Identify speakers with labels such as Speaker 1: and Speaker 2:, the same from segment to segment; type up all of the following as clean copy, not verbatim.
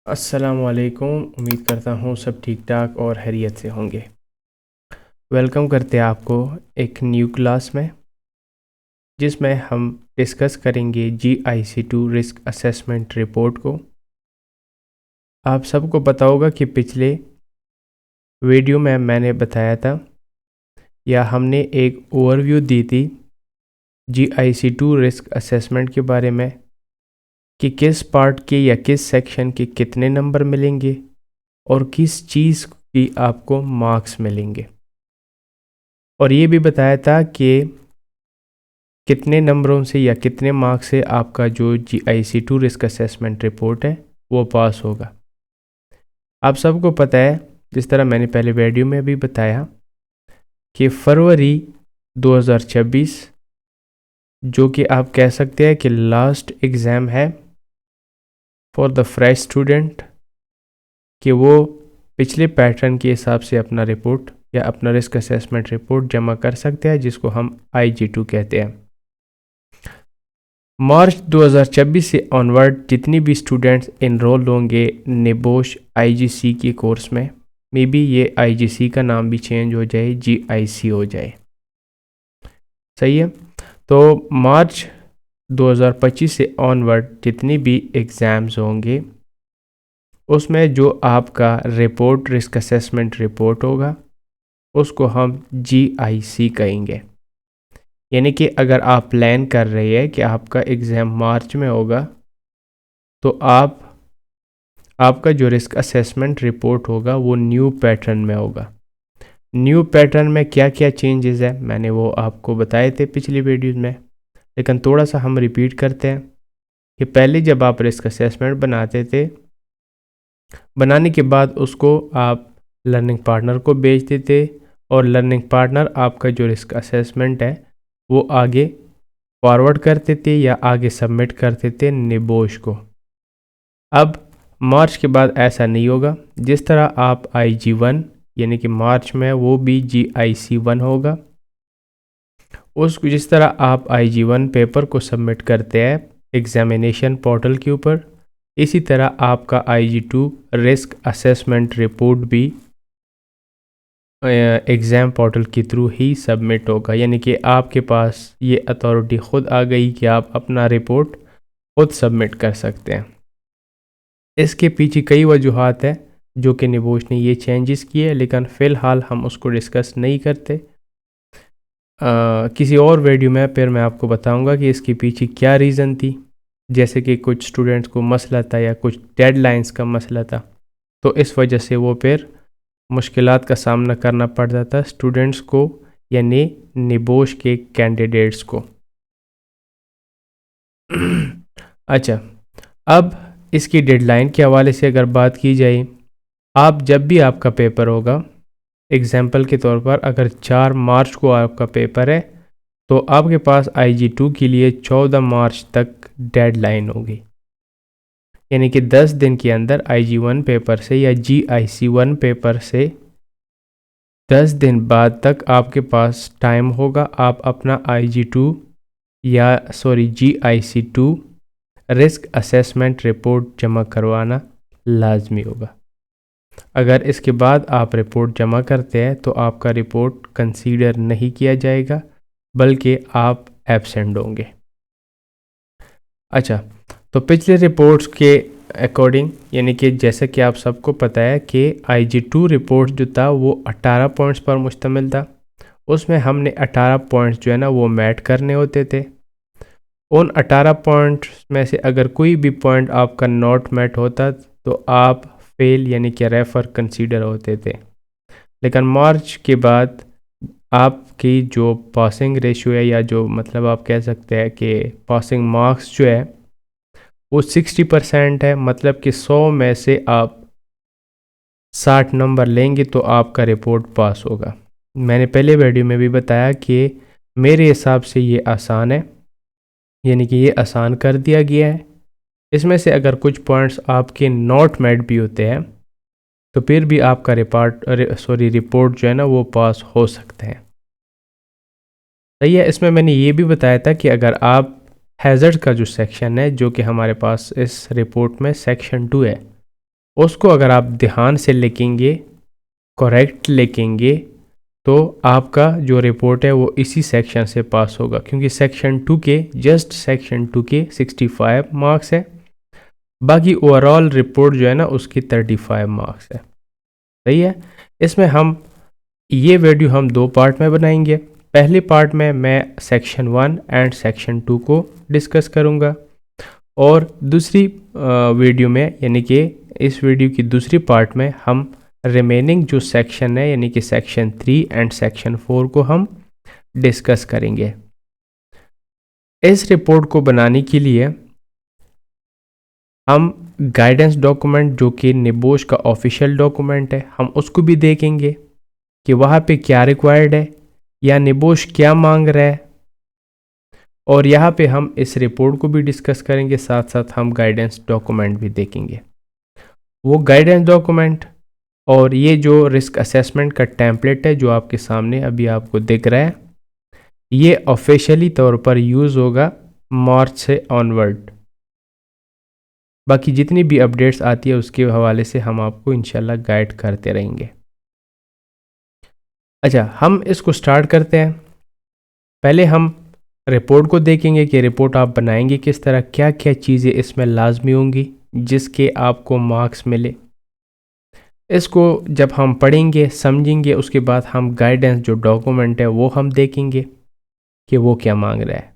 Speaker 1: अस्सलामुअलैकुम। उम्मीद करता हूँ सब ठीक ठाक और खैरियत से होंगे। वेलकम करते हैं आपको एक न्यू क्लास में, जिसमें हम डिस्कस करेंगे GIC2 रिस्क असेसमेंट रिपोर्ट को। आप सबको पता होगा कि पिछले वीडियो में मैंने बताया था या हमने एक ओवरव्यू दी थी GIC2 रिस्क असेसमेंट के बारे में कि किस पार्ट के या किस सेक्शन के कितने नंबर मिलेंगे और किस चीज़ की आपको मार्क्स मिलेंगे। और ये भी बताया था कि कितने नंबरों से या कितने मार्क्स से आपका जो GIC2 रिस्क असेसमेंट रिपोर्ट है वो पास होगा। आप सबको पता है, जिस तरह मैंने पहले वीडियो में भी बताया, कि फरवरी 2026 जो कि आप कह सकते हैं कि लास्ट एग्ज़ाम है फॉर द फ्रेश स्टूडेंट, कि वो पिछले पैटर्न के हिसाब से अपना रिपोर्ट या अपना रिस्क असेसमेंट रिपोर्ट जमा कर सकते हैं, जिसको हम IG2 कहते हैं। मार्च 2026 से ऑनवर्ड जितनी भी स्टूडेंट्स इनरोल होंगे निबोश IGC के कोर्स में, मे बी ये IGC का नाम भी चेंज हो जाए, GIC हो जाए, सही है। तो मार्च 2025 से ऑनवर्ड जितनी भी एग्ज़ाम्स होंगे उसमें जो आपका रिपोर्ट रिस्क असेसमेंट रिपोर्ट होगा उसको हम GIC कहेंगे। यानी कि अगर आप प्लान कर रहे हैं कि आपका एग्ज़ाम मार्च में होगा, तो आपका जो रिस्क असेसमेंट रिपोर्ट होगा वो न्यू पैटर्न में होगा। न्यू पैटर्न में क्या क्या चेंजेस है मैंने वो आपको बताए थे पिछली वीडियोज़ में, लेकिन थोड़ा सा हम रिपीट करते हैं कि पहले जब आप रिस्क असेसमेंट बनाते थे, बनाने के बाद उसको आप लर्निंग पार्टनर को भेजते थे और लर्निंग पार्टनर आपका जो रिस्क असेसमेंट है वो आगे फॉरवर्ड करते थे या आगे सबमिट करते थे निबोश को। अब मार्च के बाद ऐसा नहीं होगा। जिस तरह आप IG1 यानी कि मार्च में वो भी GIC1 होगा, उसको जिस तरह आप IG1 पेपर को सबमिट करते हैं एग्जामिनेशन पोर्टल के ऊपर, इसी तरह आपका IG2 रिस्क असेसमेंट रिपोर्ट भी एग्ज़ाम पोर्टल के थ्रू ही सबमिट होगा। यानी कि आपके पास ये अथॉरिटी ख़ुद आ गई कि आप अपना रिपोर्ट खुद सबमिट कर सकते हैं। इसके पीछे कई वजूहात हैं जो कि निबोश ने ये चेंजेस किए, लेकिन फ़िलहाल हम उसको डिस्कस नहीं करते। किसी और वीडियो में फिर मैं आपको बताऊंगा कि इसके पीछे क्या रीज़न थी। जैसे कि कुछ स्टूडेंट्स को मसला था या कुछ डेडलाइंस का मसला था, तो इस वजह से वो फिर मुश्किलात का सामना करना पड़ता था स्टूडेंट्स को, यानी निबोश के कैंडिडेट्स को। अच्छा, अब इसकी डेडलाइन के हवाले से अगर बात की जाए, आप जब भी आपका पेपर होगा, एग्जाम्पल के तौर पर अगर 4 मार्च को आपका पेपर है, तो आपके पास IG2 के लिए 14 मार्च तक डेडलाइन होगी। यानी कि 10 दिन के अंदर IG1 पेपर से या GIC1 पेपर से 10 दिन बाद तक आपके पास टाइम होगा। आप अपना GIC2 रिस्क असेसमेंट रिपोर्ट जमा करवाना लाजमी होगा। अगर इसके बाद आप रिपोर्ट जमा करते हैं तो आपका रिपोर्ट कंसीडर नहीं किया जाएगा, बल्कि आप एब्सेंट होंगे। अच्छा, तो पिछले रिपोर्ट्स के अकॉर्डिंग, यानी कि जैसे कि आप सबको पता है कि IG2 रिपोर्ट जो था वो 18 पॉइंट्स पर मुश्तमिल था। उसमें हमने 18 पॉइंट्स जो है ना वो मैट करने होते थे। उन 18 पॉइंट्स में से अगर कोई भी पॉइंट आपका नॉट मैट होता तो आप फेल यानी कि रेफर कंसीडर होते थे। लेकिन मार्च के बाद आपकी जो पासिंग रेशियो है, या जो मतलब आप कह सकते हैं कि पासिंग मार्क्स जो है वो 60% है। मतलब कि 100 में से आप 60 नंबर लेंगे तो आपका रिपोर्ट पास होगा। मैंने पहले वीडियो में भी बताया कि मेरे हिसाब से ये आसान है, यानी कि ये आसान कर दिया गया है। इसमें से अगर कुछ पॉइंट्स आपके नॉट मैट भी होते हैं तो फिर भी आपका रिपोर्ट जो है ना वो पास हो सकते हैं। सही है। इसमें मैंने ये भी बताया था कि अगर आप हैज़र्ड का जो सेक्शन है, जो कि हमारे पास इस रिपोर्ट में सेक्शन 2 है, उसको अगर आप ध्यान से लिखेंगे, करेक्ट लिखेंगे, तो आपका जो रिपोर्ट है वो इसी सेक्शन से पास होगा, क्योंकि सेक्शन 2 के सेक्शन 2 के 65 मार्क्स है, बाकी ओवरऑल रिपोर्ट जो है ना उसकी 35 मार्क्स है। सही है। इसमें हम ये वीडियो हम 2 पार्ट में बनाएंगे। पहले पार्ट में मैं सेक्शन 1 एंड सेक्शन 2 को डिस्कस करूँगा, और दूसरी वीडियो में यानी कि इस वीडियो की दूसरी पार्ट में हम रिमेनिंग जो सेक्शन है यानी कि सेक्शन 3 एंड सेक्शन 4 को हम डिस्कस करेंगे। इस रिपोर्ट को बनाने के लिए हम गाइडेंस डॉक्यूमेंट जो कि निबोश का ऑफिशियल डॉक्यूमेंट है, हम उसको भी देखेंगे कि वहाँ पे क्या रिक्वायर्ड है या निबोश क्या मांग रहा है, और यहाँ पे हम इस रिपोर्ट को भी डिस्कस करेंगे, साथ साथ हम गाइडेंस डॉक्यूमेंट भी देखेंगे। वो गाइडेंस डॉक्यूमेंट और ये जो रिस्क असेसमेंट का टेम्पलेट है जो आपके सामने अभी आपको दिख रहा है, ये ऑफिशियली तौर पर यूज़ होगा मार्च से ऑनवर्ड। बाकी जितनी भी अपडेट्स आती है उसके हवाले से हम आपको इंशाल्लाह गाइड करते रहेंगे। अच्छा, हम इसको स्टार्ट करते हैं। पहले हम रिपोर्ट को देखेंगे कि रिपोर्ट आप बनाएंगे किस तरह, क्या क्या चीज़ें इसमें लाजमी होंगी जिसके आपको मार्क्स मिले। इसको जब हम पढ़ेंगे समझेंगे, उसके बाद हम गाइडेंस जो डॉक्यूमेंट है वो हम देखेंगे कि वो क्या मांग रहा है।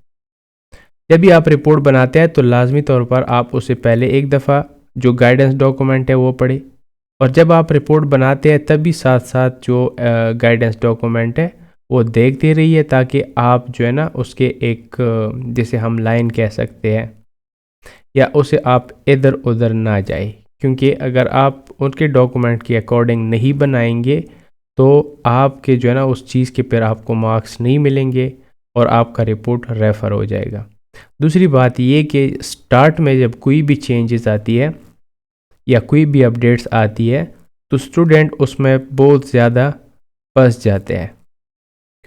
Speaker 1: जब भी आप रिपोर्ट बनाते हैं तो लाजमी तौर पर आप उसे पहले एक दफ़ा जो गाइडेंस डॉक्यूमेंट है वो पढ़े, और जब आप रिपोर्ट बनाते हैं तभी साथ साथ जो गाइडेंस डॉक्यूमेंट है वो देखते रहिए, ताकि आप जो है ना उसके एक जैसे हम लाइन कह सकते हैं, या उसे आप इधर उधर ना जाए, क्योंकि अगर आप उनके डॉक्यूमेंट के अकॉर्डिंग नहीं बनाएंगे तो आपके जो है ना उस चीज़ के फिर आपको मार्क्स नहीं मिलेंगे और आपका रिपोर्ट रेफ़र हो जाएगा। दूसरी बात ये कि स्टार्ट में जब कोई भी चेंजेस आती है या कोई भी अपडेट्स आती है तो स्टूडेंट उसमें बहुत ज़्यादा फंस जाते हैं,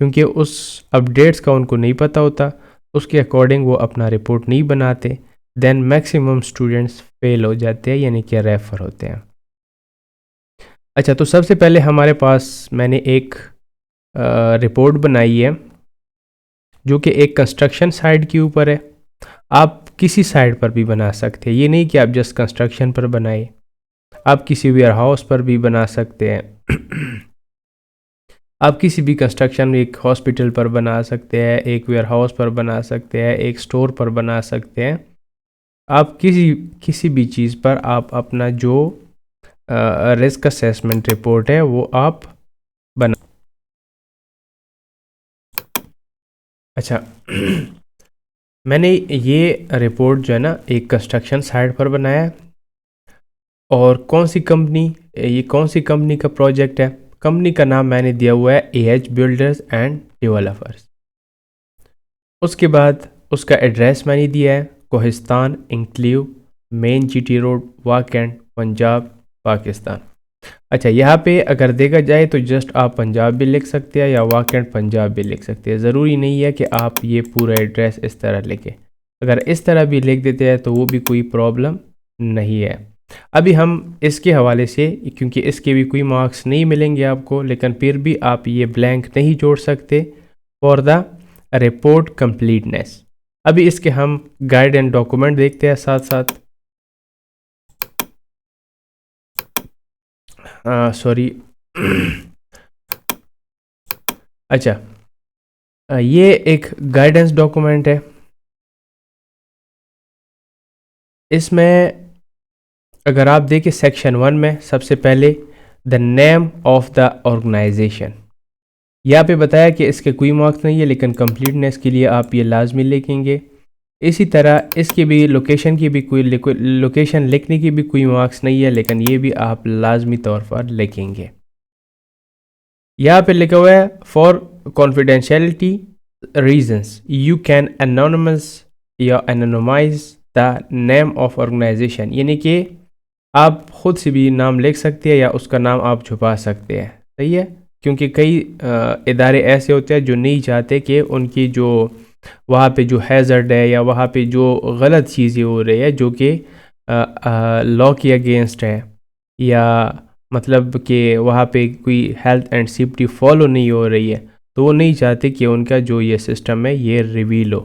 Speaker 1: क्योंकि उस अपडेट्स का उनको नहीं पता होता, उसके अकॉर्डिंग वो अपना रिपोर्ट नहीं बनाते, देन मैक्सिमम स्टूडेंट्स फेल हो जाते हैं यानी कि रेफ़र होते हैं। अच्छा, तो सबसे पहले हमारे पास मैंने एक रिपोर्ट बनाई है जो कि एक कंस्ट्रक्शन साइट के ऊपर है। आप किसी साइट पर भी बना सकते हैं, ये नहीं कि आप जस्ट कंस्ट्रक्शन पर बनाए, आप किसी वेयर हाउस पर भी बना सकते हैं आप किसी भी कंस्ट्रक्शन एक हॉस्पिटल पर बना सकते हैं, एक वेयर हाउस पर बना सकते हैं, एक स्टोर पर बना सकते हैं। आप किसी भी चीज़ पर आप अपना जो रिस्क असेसमेंट रिपोर्ट है वो आप बना। अच्छा मैंने ये रिपोर्ट जो है ना एक कंस्ट्रक्शन साइट पर बनाया है, और कौन सी कंपनी का प्रोजेक्ट है, कंपनी का नाम मैंने दिया हुआ है AH बिल्डर्स एंड डेवलपर्स। उसके बाद उसका एड्रेस मैंने दिया है Kohistan enclave, main GT road, Wah Cantt, Punjab, Pakistan. अच्छा, यहाँ पे अगर देखा जाए तो जस्ट आप पंजाब भी लिख सकते हैं या वाकैंड पंजाब भी लिख सकते हैं, ज़रूरी नहीं है कि आप ये पूरा एड्रेस इस तरह लिखें। अगर इस तरह भी लिख देते हैं तो वो भी कोई प्रॉब्लम नहीं है। अभी हम इसके हवाले से, क्योंकि इसके भी कोई मार्क्स नहीं मिलेंगे आपको, लेकिन फिर भी आप ये ब्लैंक नहीं जोड़ सकते फॉर द रिपोर्ट कंप्लीटनेस। अभी इसके हम गाइड एंड डॉक्यूमेंट देखते हैं साथ साथ। सॉरी अच्छा, ये एक गाइडेंस डॉक्यूमेंट है। इसमें अगर आप देखें सेक्शन 1 में सबसे पहले the name of the organization, यहाँ पे बताया कि इसके कोई मार्क्स नहीं है, लेकिन कंप्लीटनेस के लिए आप ये लाजमी लिखेंगे। इसी तरह इसकी भी लोकेशन की भी कोई लोकेशन लिखने की भी कोई मार्क्स नहीं है, लेकिन ये भी आप लाजमी तौर पर लिखेंगे। यहाँ पे लिखा हुआ है for confidentiality reasons you can anonymise the name of organisation, यानी कि आप ख़ुद से भी नाम लिख सकते हैं या उसका नाम आप छुपा सकते हैं। सही है, क्योंकि कई इदारे ऐसे होते हैं जो नहीं चाहते कि उनकी जो वहाँ पे जो हैज़र्ड है या वहाँ पे जो गलत चीज़ें हो रही है जो कि लॉ के अगेंस्ट है, या मतलब कि वहाँ पे कोई हेल्थ एंड सेफ्टी फॉलो नहीं हो रही है, तो वो नहीं चाहते कि उनका जो ये सिस्टम है ये रिवील हो।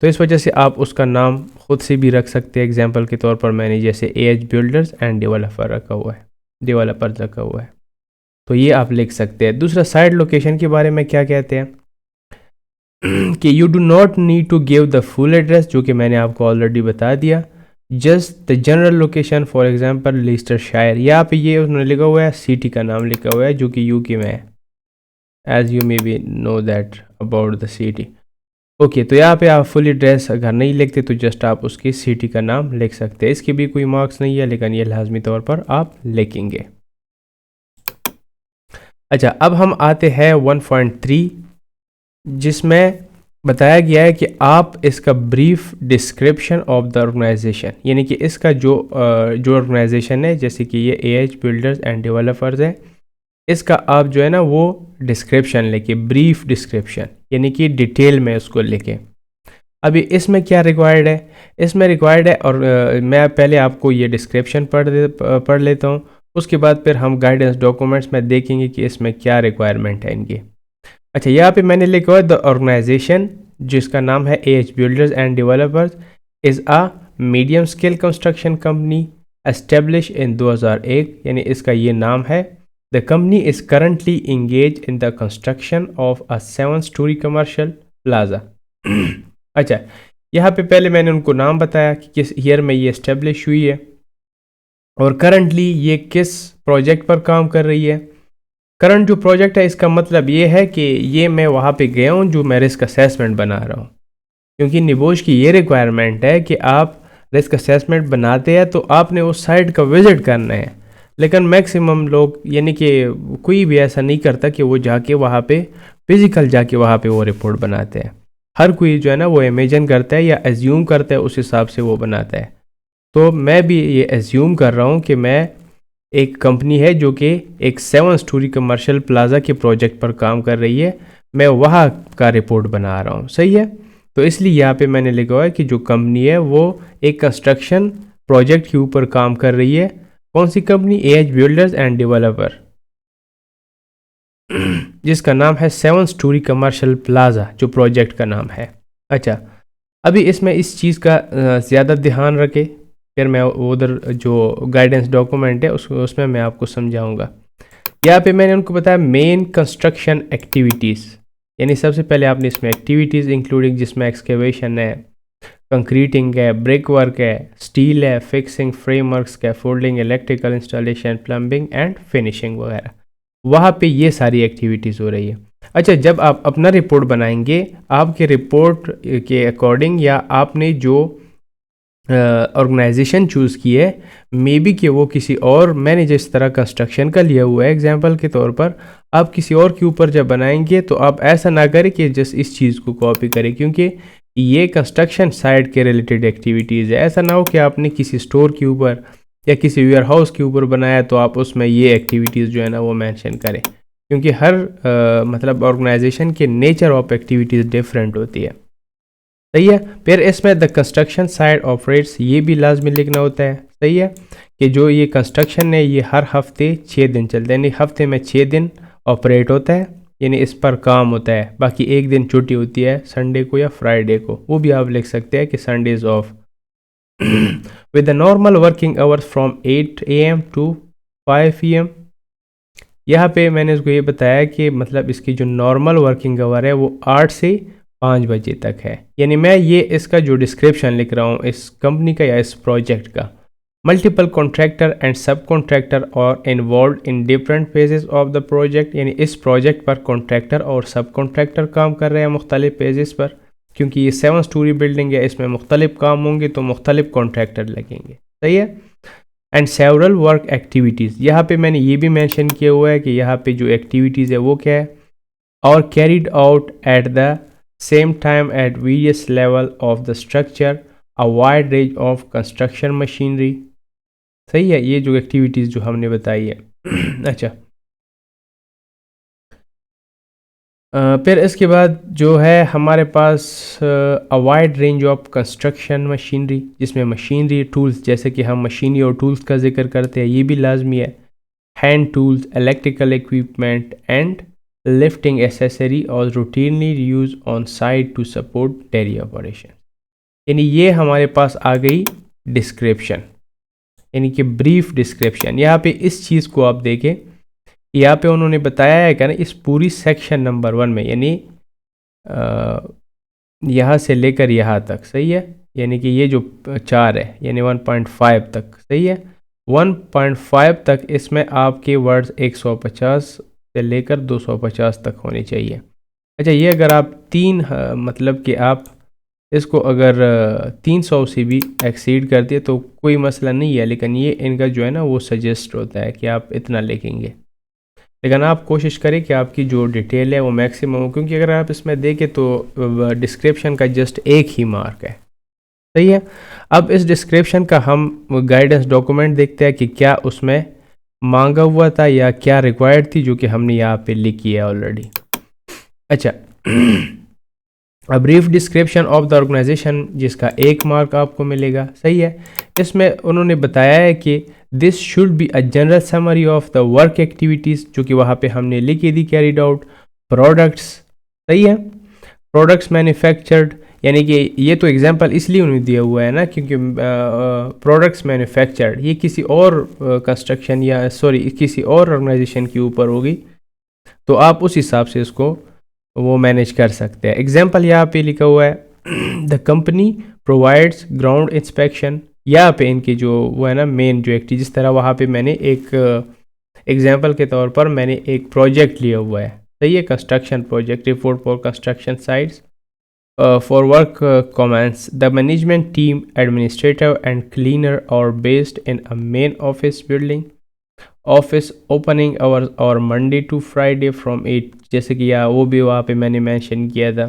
Speaker 1: तो इस वजह से आप उसका नाम खुद से भी रख सकते हैं। एग्जांपल के तौर पर मैंने जैसे एज बिल्डर्स एंड डेवलपर रखा हुआ है, डेवलपर्स रखा हुआ है, तो ये आप लिख सकते हैं। दूसरा, साइट लोकेशन के बारे में क्या कहते हैं कि you do not need to give the full address, जो कि मैंने आपको ऑलरेडी बता दिया। Just the general location, for example Leicestershire, यहाँ पे ये उन्होंने लिखा हुआ है, सिटी का नाम लिखा हुआ है जो कि यूके में है, as you may be know that about the city. Okay, तो यहाँ पे आप फुल एड्रेस अगर नहीं लिखते तो जस्ट आप उसकी सिटी का नाम लिख सकते हैं। इसके भी कोई मार्क्स नहीं है, लेकिन ये लाजमी तौर पर आप लिखेंगे। अच्छा, अब हम आते हैं 1.3, जिसमें बताया गया है कि आप इसका brief description of the organisation, यानी कि इसका जो ऑर्गेनाइजेशन है, जैसे कि ये एएच बिल्डर्स एंड डेवलपर्स है, इसका आप जो है ना वो डिस्क्रिप्शन लेके, ब्रीफ डिस्क्रिप्शन यानी कि डिटेल में उसको लेके। अभी इसमें क्या रिक्वायर्ड है, इसमें रिक्वायर्ड है, और मैं पहले आपको ये डिस्क्रिप्शन पढ़ लेता हूँ, उसके बाद फिर हम गाइडेंस डॉक्यूमेंट्स में देखेंगे कि इसमें क्या रिक्वायरमेंट है इनकी। अच्छा, यहाँ पे मैंने लिखा हुआ है द ऑर्गेनाइजेशन, जिसका नाम है AH builders and developers, is a medium scale construction company establish in 2001, यानी इसका ये नाम है। The company is currently engage in the construction of a 7 storey commercial plaza. अच्छा, यहाँ पे पहले मैंने उनको नाम बताया कि किस ईयर में ये इस्टेब्लिश हुई है, और करंटली ये किस प्रोजेक्ट पर काम कर रही है। करंट जो प्रोजेक्ट है, इसका मतलब ये है कि ये मैं वहाँ पे गया हूँ जो मैं रिस्क असेसमेंट बना रहा हूँ, क्योंकि निबोश की ये रिक्वायरमेंट है कि आप रिस्क असेसमेंट बनाते हैं तो आपने उस साइट का विज़िट करना है। लेकिन मैक्सिमम लोग, यानी कि कोई भी ऐसा नहीं करता कि वो जाके वहाँ पे फिज़िकल जाके वहाँ पे वो रिपोर्ट बनाते हैं। हर कोई जो है ना वो इमेजिन करता है या एज्यूम करता है, उस हिसाब से वो बनाता है। तो मैं भी ये एज्यूम कर रहा हूँ कि मैं एक कंपनी है जो कि एक 7 स्टोरी कमर्शियल प्लाजा के प्रोजेक्ट पर काम कर रही है, मैं वहाँ का रिपोर्ट बना रहा हूँ, सही है। तो इसलिए यहाँ पे मैंने लिखा हुआ है कि जो कंपनी है वो एक कंस्ट्रक्शन प्रोजेक्ट के ऊपर काम कर रही है। कौन सी company? A H builders and developer, जिसका नाम है 7 स्टोरी कमर्शियल प्लाजा, जो प्रोजेक्ट का नाम है। अच्छा, अभी इसमें इस चीज़ का ज़्यादा ध्यान रखें, फिर मैं उधर जो गाइडेंस डॉक्यूमेंट है उसमें मैं आपको समझाऊंगा। यहाँ पे मैंने उनको बताया मेन कंस्ट्रक्शन एक्टिविटीज़, यानी सबसे पहले आपने इसमें एक्टिविटीज़ इंक्लूडिंग, जिसमें एक्सकेवेशन है, कंक्रीटिंग है, ब्रिक वर्क है, स्टील है, fixing, framework, scaffolding, electrical installation, plumbing and finishing वगैरह, वहाँ पे ये सारी एक्टिविटीज़ हो रही है। अच्छा, जब आप अपना रिपोर्ट बनाएंगे, आपके रिपोर्ट के अकॉर्डिंग या आपने जो ऑर्गेनाइजेशन चूज़ की है, मे बी कि वो किसी और, मैंने जिस तरह कंस्ट्रक्शन का लिया हुआ है एग्जांपल के तौर पर, आप किसी और के ऊपर जब बनाएंगे तो आप ऐसा ना करें कि जस्ट इस चीज़ को कॉपी करें, क्योंकि ये कंस्ट्रक्शन साइट के रिलेटेड एक्टिविटीज़ है। ऐसा ना हो कि आपने किसी स्टोर के ऊपर या किसी वेयर हाउस के ऊपर बनाया तो आप उसमें ये एक्टिविटीज़ जो है ना वो मेंशन करें, क्योंकि हर मतलब ऑर्गेनाइजेशन के नेचर ऑफ एक्टिविटीज़ डिफरेंट होती है, सही है। फिर इसमें द कंस्ट्रक्शन साइट ऑपरेट्स, ये भी लाजमी लिखना होता है, सही है, कि जो ये कंस्ट्रक्शन है ये हर हफ्ते 6 दिन चलता है, यानी हफ्ते में 6 दिन ऑपरेट होता है, यानी इस पर काम होता है। बाकी एक दिन छुट्टी होती है, संडे को या फ्राइडे को, वो भी आप लिख सकते हैं कि Sunday is off. With the normal working hours from 8 AM to 5 PM। यहाँ पे मैंने उसको ये बताया कि मतलब इसकी जो नॉर्मल वर्किंग आवर है वो 8 से 5 बजे तक है। यानी मैं ये इसका जो डिस्क्रिप्शन लिख रहा हूँ इस कंपनी का या इस प्रोजेक्ट का, मल्टीपल कॉन्ट्रैक्टर एंड सब कॉन्ट्रैक्टर और involve in different phases of the project, यानी इस प्रोजेक्ट पर कॉन्ट्रैक्टर और सब कॉन्ट्रैक्टर काम कर रहे हैं मुख्तलिफ पेजेस पर, क्योंकि ये 7 स्टोरी बिल्डिंग है, इसमें मुख्तलिफ काम होंगे तो मुख्तलिफ कॉन्ट्रैक्टर लगेंगे, सही है। एंड सेवरल वर्क एक्टिविटीज़, यहाँ पे मैंने ये भी मेंशन किया हुआ है कि यहाँ पे जो एक्टिविटीज़ है वो क्या है, और carried out at the same time at various level of the structure, a wide range of construction machinery, सही है, ये जो एक्टिविटीज़ जो हमने बताई है। अच्छा, फिर इसके बाद जो है हमारे पास a wide range of construction machinery, जिसमें मशीनरी टूल्स, जैसे कि हम मशीनरी और टूल्स का जिक्र करते हैं, ये भी लाजमी है। Hand tools, electrical equipment and lifting accessory are routinely use on site to support daily operation. यानी ये हमारे पास आ गई डिस्क्रिप्शन, यानी कि ब्रीफ डिस्क्रिप्शन। यहाँ पे इस चीज़ को आप देखें, यहाँ पे उन्होंने बताया है कि ना इस पूरी सेक्शन नंबर 1 में, यानी यहाँ से लेकर यहाँ तक, सही है, यानी कि ये जो 4 है यानी 1.5 तक, सही है, 1.5 तक इसमें आपके वर्ड्स 150 से लेकर 250 तक होने चाहिए। अच्छा, ये अगर आप मतलब कि आप इसको अगर 300 से भी एक्सीड कर दिए तो कोई मसला नहीं है, लेकिन ये इनका जो है ना वो सजेस्ट होता है कि आप इतना लिखेंगे। लेकिन आप कोशिश करें कि आपकी जो डिटेल है वो मैक्सिमम हो, क्योंकि अगर आप इसमें देखें तो डिस्क्रिप्शन का जस्ट एक ही मार्क है, सही है। अब इस डिस्क्रिप्शन का हम गाइडेंस डॉक्यूमेंट देखते हैं कि क्या उसमें मांगा हुआ था या क्या रिक्वायर्ड थी, जो कि हमने यहाँ पे लिखी है ऑलरेडी। अच्छा, a brief description of the organization, जिसका 1 मार्क आपको मिलेगा, सही है। इसमें उन्होंने बताया है कि this should be a general summary of the work activities, जो कि वहाँ पे हमने लिखी थी, कैरिड आउट। प्रोडक्ट्स, सही है, प्रोडक्ट्स मैन्युफैक्चर्ड, यानी कि ये तो एग्जांपल इसलिए उन्होंने दिया हुआ है ना क्योंकि प्रोडक्ट्स मैन्युफैक्चर्ड ये किसी और कंस्ट्रक्शन या किसी और ऑर्गेनाइजेशन के ऊपर होगी, तो आप उस हिसाब से इसको वो मैनेज कर सकते हैं। एग्जांपल यहाँ पे लिखा हुआ है, the company provides ground inspection. यहाँ पे इनकी जो वो है ना मेन जो एक्टिव, जिस तरह वहाँ पे मैंने एक एग्जांपल के तौर पर मैंने एक प्रोजेक्ट लिया हुआ है, सही है, construction project, report for construction sites for work commence, the management team, administrative and cleaner are based in a main office building, office opening hours are Monday to Friday from 8, जैसे कि यहाँ वो भी वहाँ पे मैंने मेंशन किया था,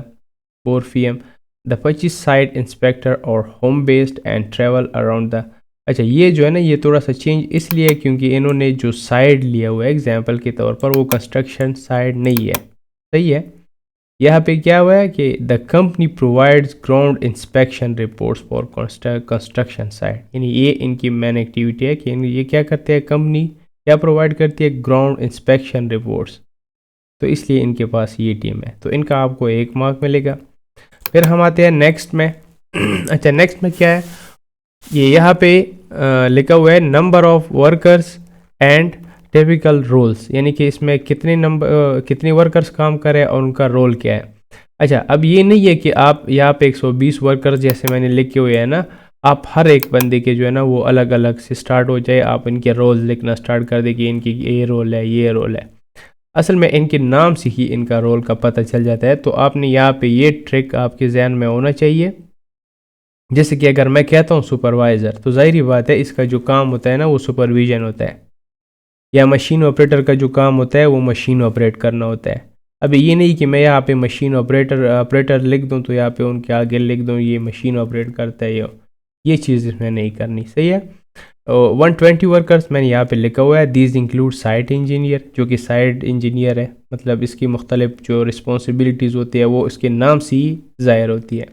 Speaker 1: 4 PM, द 25 साइट इंस्पेक्टर और home based and travel around the. अच्छा, ये जो है ना ये थोड़ा सा चेंज इसलिए है क्योंकि इन्होंने जो साइड लिया हुआ है एग्जाम्पल के तौर पर वो कंस्ट्रक्शन साइड नहीं है, सही है। यहाँ पे क्या हुआ है कि the company provides ground inspection reports for construction site, यानी ये इनकी मेन एक्टिविटी है कि ये क्या करते हैं, कंपनी क्या प्रोवाइड करती है, ग्राउंड इंस्पेक्शन रिपोर्ट्स, तो इसलिए इनके पास ये टीम है, तो इनका आपको 1 मार्क मिलेगा। फिर हम आते हैं नेक्स्ट में। अच्छा, नेक्स्ट में क्या है, ये यहाँ पे लिखा हुआ है number of workers and typical roles, यानी कि इसमें कितने वर्कर्स काम करें और उनका रोल क्या है। अच्छा, अब ये नहीं है कि आप यहाँ पे 120 वर्कर्स जैसे मैंने लिखे हुए हैं ना, आप हर एक बंदे के जो है ना वो अलग अलग से स्टार्ट हो जाए, आप इनके रोल लिखना स्टार्ट कर दे कि इनकी ये रोल है, ये रोल है। असल में इनके नाम से ही इनका रोल का पता चल जाता है, तो आपने यहाँ पे ये ट्रिक आपके जहन में होना चाहिए। जैसे कि अगर मैं कहता हूँ सुपरवाइज़र, तो जाहिर बात है इसका जो काम होता है ना वो सुपरविजन होता है, या मशीन ऑपरेटर का जो काम होता है वो मशीन ऑपरेट करना होता है। अभी ये नहीं कि मैं यहाँ पे मशीन ऑपरेटर लिख दूँ तो यहाँ पे उनके आगे लिख दूँ ये मशीन ऑपरेट करता है, ये चीज़ इसमें नहीं करनी, सही है। 120 वर्कर्स मैंने यहाँ पे लिखा हुआ है, दीज इंक्लूड साइट इंजीनियर, जो कि साइट इंजीनियर है, मतलब इसकी मुख्तलिफ जो रिस्पॉन्सिबिलिटीज़ होती है वो इसके नाम से ही ज़ाहिर होती है।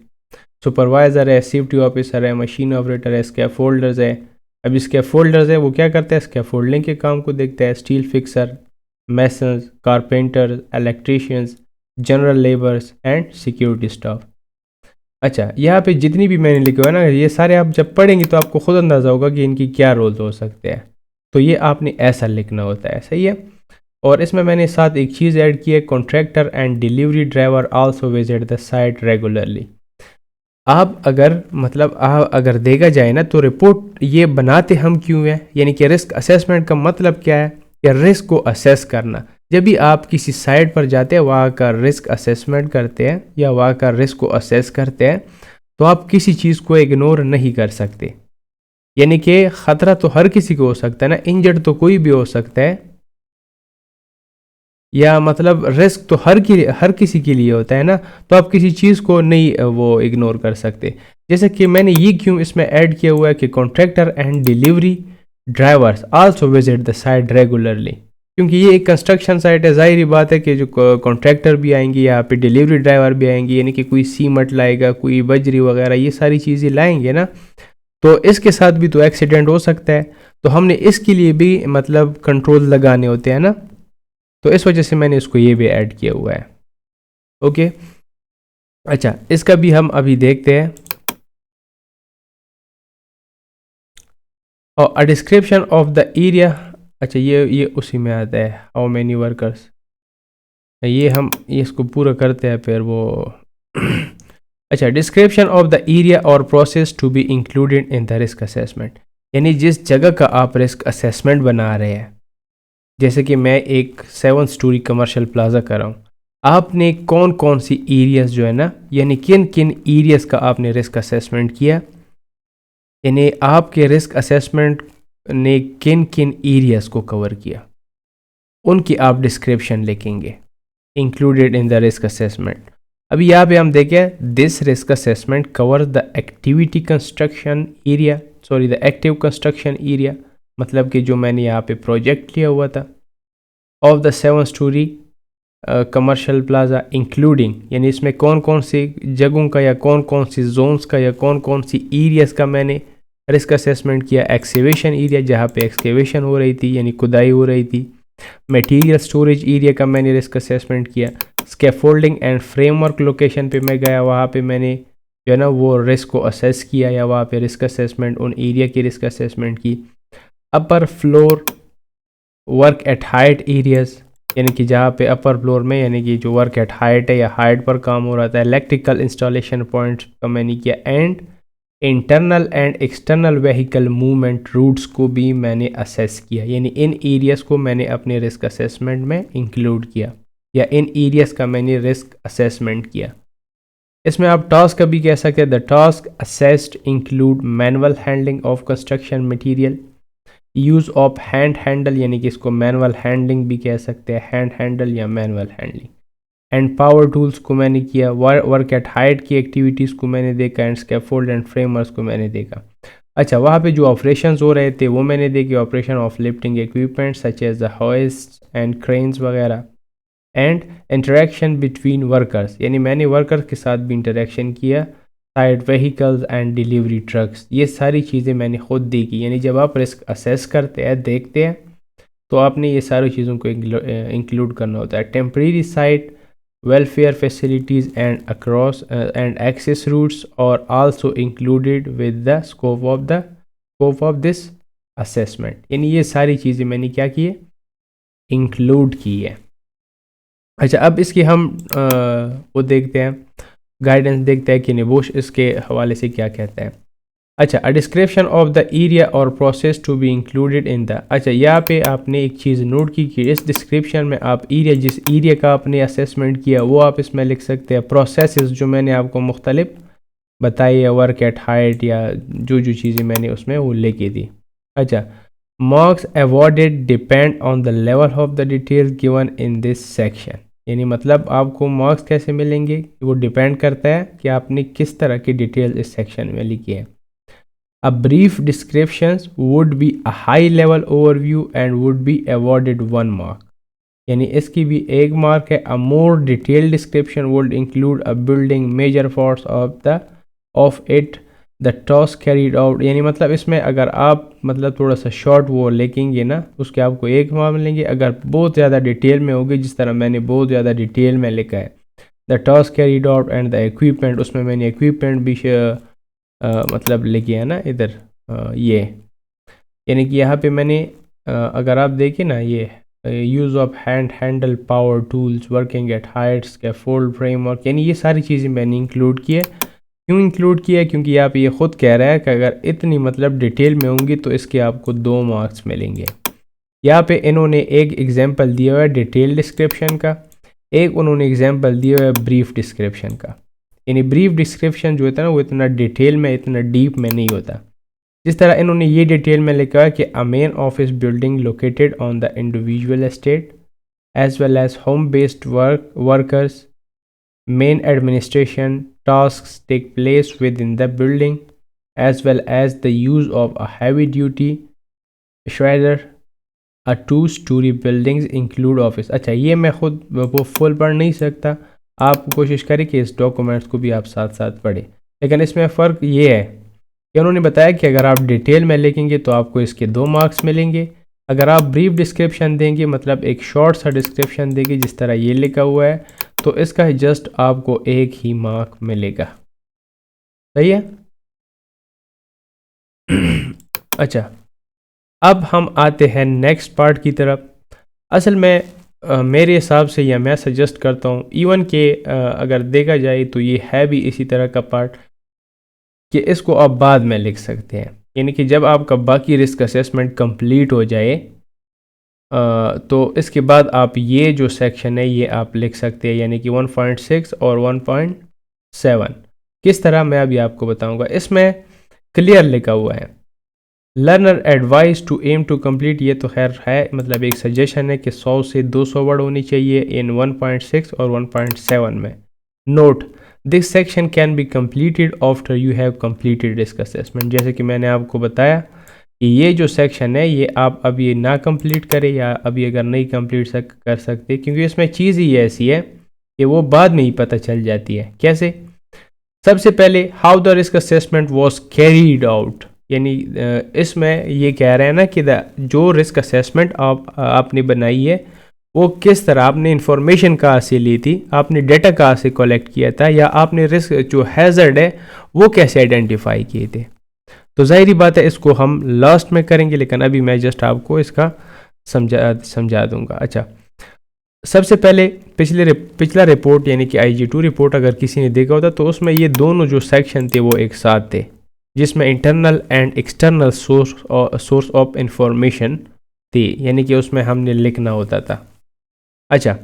Speaker 1: सुपरवाइज़र है, सेफ्टी ऑफिसर है, मशीन ऑपरेटर है, स्कैफोल्डर्स है। अब स्कैफोल्डर्स है वो क्या करते हैं, स्कैफोल्डिंग के काम को देखते हैं, steel fixer, masons, carpenters, electricians, general labours and security staff. अच्छा, यहाँ पे जितनी भी मैंने लिखे हुआ है ना ये सारे आप जब पढ़ेंगे तो आपको खुद अंदाज़ा होगा कि इनकी क्या रोल्स हो सकते हैं, तो ये आपने ऐसा लिखना होता है, सही है। और इसमें मैंने साथ एक चीज़ ऐड की है, contractor and delivery driver also visit the site regularly. आप अगर देखा जाए ना तो रिपोर्ट ये बनाते हम क्यों हैं, यानी कि रिस्क असेसमेंट का मतलब क्या है, या रिस्क को असेस करना। जब भी आप किसी साइट पर जाते हैं वहाँ का रिस्क असेसमेंट करते हैं या वहाँ का रिस्क को असेस करते हैं, तो आप किसी चीज़ को इग्नोर नहीं कर सकते। यानी कि ख़तरा तो हर किसी को हो सकता है ना, इंजर्ड तो कोई भी हो सकता है, या मतलब रिस्क तो हर किसी के लिए होता है ना, तो आप किसी चीज़ को नहीं वो इग्नोर कर सकते। जैसे कि मैंने ये क्यों इसमें ऐड किया हुआ है कि contractor and delivery drivers also visit the site regularly, क्योंकि ये एक कंस्ट्रक्शन साइट है, ज़ाहिर बात है कि जो कॉन्ट्रैक्टर भी आएंगे, यहाँ पे डिलीवरी ड्राइवर भी आएंगे, यानी कि कोई सीमेंट लाएगा, कोई बजरी वगैरह, ये सारी चीज़ें लाएंगे ना, तो इसके साथ भी तो एक्सीडेंट हो सकता है। तो हमने इसके लिए भी मतलब कंट्रोल लगाने होते हैं ना, तो इस वजह से मैंने इसको ये भी ऐड किया हुआ है। ओके, अच्छा इसका भी हम अभी देखते हैं। और अ डिस्क्रिप्शन ऑफ द एरिया, अच्छा ये उसी में आता है, हाउ मैनी वर्कर्स, ये इसको पूरा करते हैं फिर वो अच्छा, डिस्क्रिप्शन ऑफ द एरिया और process to be included in the risk assessment, यानी जिस जगह का आप रिस्क असेसमेंट बना रहे हैं, जैसे कि मैं एक 7 स्टोरी कमर्शियल प्लाजा कर रहा हूँ, आपने कौन कौन सी एरियाज जो है ना, यानी किन किन एरियाज का आपने रिस्क असेसमेंट किया, यानी आपके रिस्क असेसमेंट ने किन किन एरियाज को कवर किया, उनकी आप डिस्क्रिप्शन लिखेंगे, included in the risk assessment. अभी यहाँ पे हम देखें, this risk assessment cover the activity construction area, sorry the active construction area, मतलब कि जो मैंने यहाँ पे प्रोजेक्ट लिया हुआ था, of the 7 storey commercial plaza, including, यानी इसमें कौन कौन सी जगहों का या कौन कौन सी जोन्स का या कौन कौन सी एरियाज़ का मैंने रिस्क असेसमेंट किया। एक्सकेवेशन एरिया, जहाँ पे एक्सकेवेशन हो रही थी यानी खुदाई हो रही थी। मटेरियल स्टोरेज एरिया का मैंने रिस्क असेसमेंट किया। स्कैफोल्डिंग एंड फ्रेमवर्क लोकेशन पे मैं गया, वहाँ पे मैंने जो है ना वो रिस्क को असेस किया, या वहाँ पे रिस्क असेसमेंट उन एरिया की रिस्क असेसमेंट की। Upper floor work at height areas, यानी कि जहाँ पे अपर फ्लोर में यानी कि जो वर्क एट हाइट है या हाइट पर काम हो रहा था। इलेक्ट्रिकल इंस्टॉलेशन पॉइंट्स का मैंने किया। And internal and external vehicle movement routes को भी मैंने असेस किया, यानी इन एरियाज़ को मैंने अपने रिस्क असेसमेंट में इंक्लूड किया, या इन एरियाज़ का मैंने रिस्क असेसमेंट किया। इसमें आप टास्क का भी कह सकते हैं। The task assessed include manual handling of construction material, use of hand handle, यानी कि इसको मैनुअल हैंडलिंग भी कह सकते हैं, हैंड हैंडल या manual handling. And power tools को मैंने किया। वर्क एट हाइट की एक्टिविटीज़ को मैंने देखा। एंड स्कैफोल्ड एंड फ्रेमवर्क्स को मैंने देखा। अच्छा, वहाँ पे जो ऑपरेशंस हो रहे थे वो मैंने देखे। Operation of lifting equipment such as the hoist and cranes वगैरह। एंड इंटरेक्शन बिटवीन वर्कर्स, यानी मैंने वर्कर्स के साथ भी इंटरेक्शन किया। Side vehicles and delivery trucks, ये सारी चीज़ें मैंने खुद देखी। यानी जब आप रिस्क असेस करते हैं, देखते हैं, तो आपने ये सारी चीज़ों को इंक्लूड करना होता है। Temporary site welfare facilities and across and access routes are also included with the scope of this assessment, यानी ये सारी चीज़ें मैंने क्या की है, इंक्लूड की है। अच्छा, अब इसकी हम वो देखते हैं, गाइडेंस देखते हैं कि निबोश इसके हवाले से क्या कहता है। अच्छा, a description of the area और process to be included in the, अच्छा यहाँ पे आपने एक चीज़ नोट की कि इस डिस्क्रिप्शन में आप एरिया, जिस एरिया का आपने असेसमेंट किया वो आप इसमें लिख सकते हैं। प्रोसेसेस जो मैंने आपको मुख्तलिफ बताई है, वर्क एट हाइट या जो जो चीज़ें मैंने उसमें वो लिखी थी। अच्छा, marks awarded depend on the level of the details given in this section, यानी मतलब आपको मार्क्स कैसे मिलेंगे वो डिपेंड करता है कि आपने किस तरह की डिटेल इस सेक्शन में लिखी है। A brief descriptions would be a high level overview and would be awarded 1 mark, यानी इसकी भी 1 मार्क है। A more detailed description would include a building major parts of it, the task carried out, यानी मतलब इसमें अगर आप मतलब थोड़ा सा शॉर्ट वो लिखेंगे ना, उसके आपको 1 मार्क मिलेंगे। अगर बहुत ज़्यादा डिटेल में होगी, जिस तरह मैंने बहुत ज़्यादा डिटेल में लिखा है, the task carried out and the equipment, उसमें मैंने इक्विपमेंट भी मतलब लेके है ना इधर ये, यानी कि यहाँ पे मैंने अगर आप देखें ना, ये use of hand handle, power tools, working at height, scaffold framework, यानी ये सारी चीज़ें मैंने इंक्लूड की है। क्यों इंक्लूड किया है? क्योंकि यहाँ पे ये खुद कह रहा है कि अगर इतनी मतलब डिटेल में होंगी तो इसके आपको 2 मार्क्स मिलेंगे। यहाँ पे इन्होंने एक एग्जांपल दिया हुआ है डिटेल डिस्क्रिप्शन का, एक उन्होंने एग्जांपल दिया हुआ है ब्रीफ डिस्क्रिप्शन का। यानी ब्रीफ डिस्क्रिप्शन जो होता है ना, वो इतना डिटेल में, इतना डीप में नहीं होता। जिस तरह इन्होंने ये डिटेल में लिखा है कि a main office building located on the individual estate as well as home based workers, main administration tasks take place within the building as well as the use of a heavy duty shredder a 2 story buildings include office. अच्छा, ये मैं खुद वो full पढ़ नहीं सकता, आप कोशिश करें कि इस डॉक्यूमेंट्स को भी आप साथ साथ पढ़ें। लेकिन इसमें फ़र्क ये है कि उन्होंने बताया कि अगर आप डिटेल में लिखेंगे तो आपको इसके 2 मार्क्स मिलेंगे। अगर आप ब्रीफ डिस्क्रिप्शन देंगे, मतलब एक शॉर्ट सा डिस्क्रिप्शन देंगे जिस तरह ये लिखा हुआ है, तो इसका जस्ट आपको 1 ही मार्क मिलेगा। सही है। अच्छा, अब हम आते हैं नेक्स्ट पार्ट की तरफ। असल में मेरे हिसाब से या मैं सजेस्ट करता हूँ इवन के अगर देखा जाए तो ये है भी इसी तरह का पार्ट कि इसको आप बाद में लिख सकते हैं। यानी कि जब आपका बाकी रिस्क असेसमेंट कंप्लीट हो जाए तो इसके बाद आप ये जो सेक्शन है ये आप लिख सकते हैं, यानी कि 1.6 और 1.7 किस तरह मैं अभी आपको बताऊंगा। इसमें क्लियर लिखा हुआ है learner advice to aim to complete, ये तो खैर है, मतलब एक सजेशन है कि 100 से 200 वर्ड होनी चाहिए इन 1.6 और 1.7 में। Note this section can be completed after you have completed risk assessment. जैसे कि मैंने आपको बताया कि ये जो सेक्शन है ये आप अभी ना कंप्लीट करें या अभी अगर नहीं कंप्लीट कर सकते, क्योंकि इसमें चीज़ ही ऐसी है कि वो बाद में ही पता चल जाती है। कैसे? सबसे पहले how the risk assessment was carried out, यानी इसमें ये कह रहे हैं ना कि जो रिस्क असेसमेंट आपने बनाई है वो किस तरह आपने इंफॉर्मेशन कहाँ से ली थी, आपने डेटा कहाँ से कलेक्ट किया था, या आपने रिस्क जो हैज़र्ड है वो कैसे आइडेंटिफाई किए थे। तो जाहिर बात है इसको हम लास्ट में करेंगे, लेकिन अभी मैं जस्ट आपको इसका समझा दूंगा। अच्छा, सबसे पहले पिछला रिपोर्ट यानी कि IG2 रिपोर्ट अगर किसी ने देखा होता तो उसमें ये दोनों जो सेक्शन थे वो एक साथ थे, जिसमें internal and external source of information थी, यानी कि उसमें हमने लिखना होता था। अच्छा,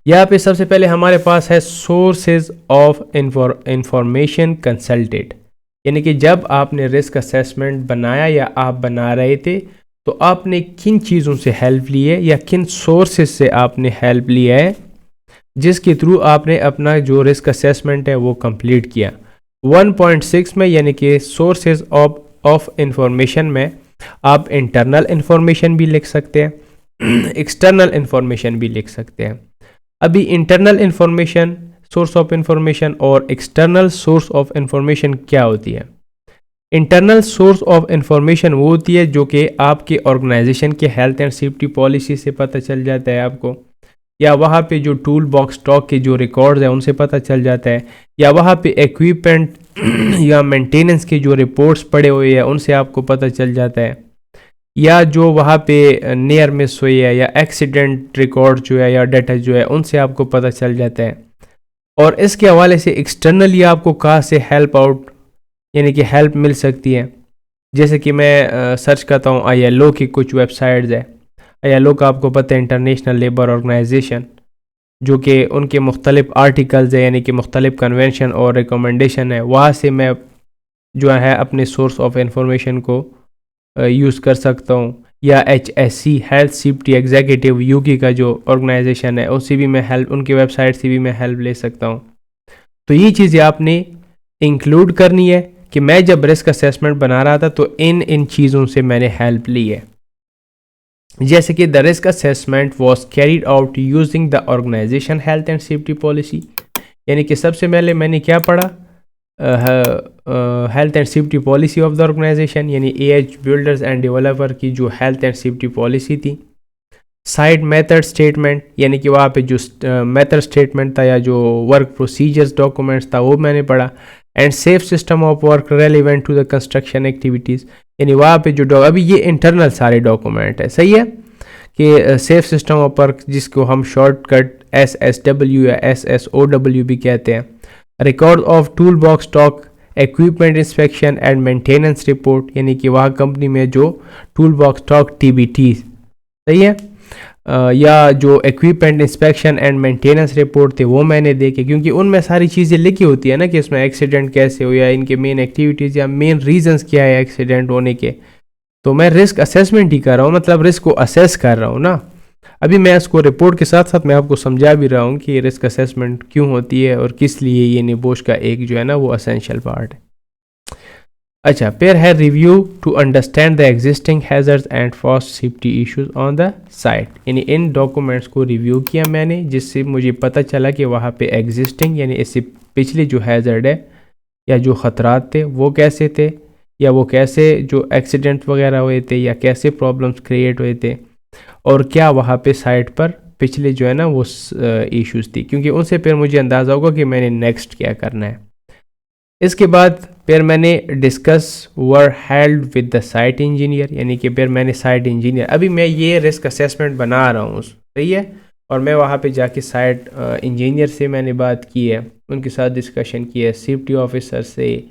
Speaker 1: यहाँ पे सबसे पहले हमारे पास है सोर्सेज ऑफ इंफॉर्मेशन कंसल्टेड, यानी कि जब आपने रिस्क असेसमेंट बनाया या आप बना रहे थे तो आपने किन चीज़ों से हेल्प ली है या किन सोर्सेज से आपने हेल्प लिया है जिसके थ्रू आपने अपना जो रिस्क असेसमेंट है वो कंप्लीट किया। 1.6 में यानी कि सोर्सेज ऑफ इंफॉर्मेशन में आप इंटरनल इंफॉर्मेशन भी लिख सकते हैं, एक्सटर्नल इंफॉर्मेशन भी लिख सकते हैं। अभी internal information source of information और एक्सटर्नल सोर्स ऑफ इंफॉर्मेशन क्या होती है? इंटरनल सोर्स ऑफ इंफॉर्मेशन वो होती है जो कि आपके ऑर्गेनाइजेशन के हेल्थ एंड सेफ्टी पॉलिसी से पता चल जाता है आपको, या वहाँ पे जो टूल बॉक्स स्टॉक के जो रिकॉर्ड्स हैं उनसे पता चल जाता है, या वहाँ पे इक्विपमेंट या मेंटेनेंस के जो रिपोर्ट्स पड़े हुए हैं उनसे आपको पता चल जाता है, या जो वहाँ पे नियर मिस हुई है या एक्सीडेंट रिकॉर्ड जो है या डाटा जो है उनसे आपको पता चल जाता है। और इसके हवाले से एक्सटर्नली आपको कहाँ से हेल्प आउट यानी कि हेल्प मिल सकती है। जैसे कि मैं सर्च करता हूँ ILO की कुछ वेबसाइट्स है। ILO का आपको पता है इंटरनेशनल लेबर ऑर्गेनाइजेशन, जो कि उनके मुख्तलिफ आर्टिकल्स है यानी कि मुख्तलिफ कन्वेंशन और रिकमेंडेशन है, वहाँ से मैं जो है अपने सोर्स ऑफ इंफॉर्मेशन को यूज़ कर सकता हूँ। या HSC health safety executive UK का जो ऑर्गेनाइजेशन है उससे भी मैं हेल्प, उनकी वेबसाइट से भी मैं हेल्प ले सकता हूँ। तो ये चीज़ें आपने इंक्लूड करनी है कि मैं जब रिस्क असेसमेंट बना रहा था तो इन चीज़ों से मैंने हेल्प ली है। जैसे कि the risk assessment was carried out using the organisation health and safety policy, यानी कि सबसे पहले मैंने क्या पढ़ा, health and safety policy of the organisation, यानी AH बिल्डर्स एंड डेवलपर की जो हेल्थ एंड सेफ्टी पॉलिसी थी। साइड मेथड स्टेटमेंट, यानी कि वहाँ पे जो मेथड स्टेटमेंट था या जो वर्क प्रोसीजर्स डॉक्यूमेंट्स था वो मैंने पढ़ा। And safe system of work relevant to the construction activities, यानी वहाँ पे जो अभी ये इंटरनल सारे डॉक्यूमेंट है, सही है, कि सेफ सिस्टम ऑफ वर्क जिसको हम शॉर्टकट SSW या SSOW भी कहते हैं। Record of tool box stock, equipment inspection and maintenance report, यानी कि वहाँ कंपनी में जो टूल बॉक्स स्टॉक TBT, सही है, या जो equipment inspection and maintenance report थे वो मैंने देखे, क्योंकि उनमें सारी चीज़ें लिखी होती है ना कि इसमें एक्सीडेंट कैसे हो या इनके मेन एक्टिविटीज़ या मेन रीजंस क्या है एक्सीडेंट होने के। तो मैं रिस्क असेसमेंट ही कर रहा हूँ, मतलब रिस्क को असेस कर रहा हूँ ना। अभी मैं इसको रिपोर्ट के साथ साथ मैं आपको समझा भी रहा हूँ कि रिस्क असेसमेंट क्यों होती है और किस लिए ये निबोश का एक जो है ना वो असेंशियल पार्ट है। अच्छा, पेयर है review to understand the existing hazards and past safety issues on the site, यानी इन डॉक्यूमेंट्स को रिव्यू किया मैंने, जिससे मुझे पता चला कि वहाँ पे एग्जिस्टिंग यानी इससे पिछले जो हैजर्ड है या जो ख़तरात थे वो कैसे थे, या वो कैसे जो एक्सीडेंट वगैरह हुए थे या कैसे प्रॉब्लम्स क्रिएट हुए थे, और क्या वहाँ पे साइट पर पिछले जो है ना वो इश्यूज़ थी, क्योंकि उनसे फिर मुझे अंदाज़ा होगा कि मैंने नेक्स्ट क्या करना है। इसके बाद फिर मैंने discuss were held with the site engineer, यानी कि फिर मैंने साइट इंजीनियर, अभी मैं ये रिस्क असेसमेंट बना रहा हूँ, सही है, और मैं वहाँ पे जाके साइट इंजीनियर से मैंने बात की है, उनके साथ डिस्कशन की है, सेफ्टी ऑफिसर से,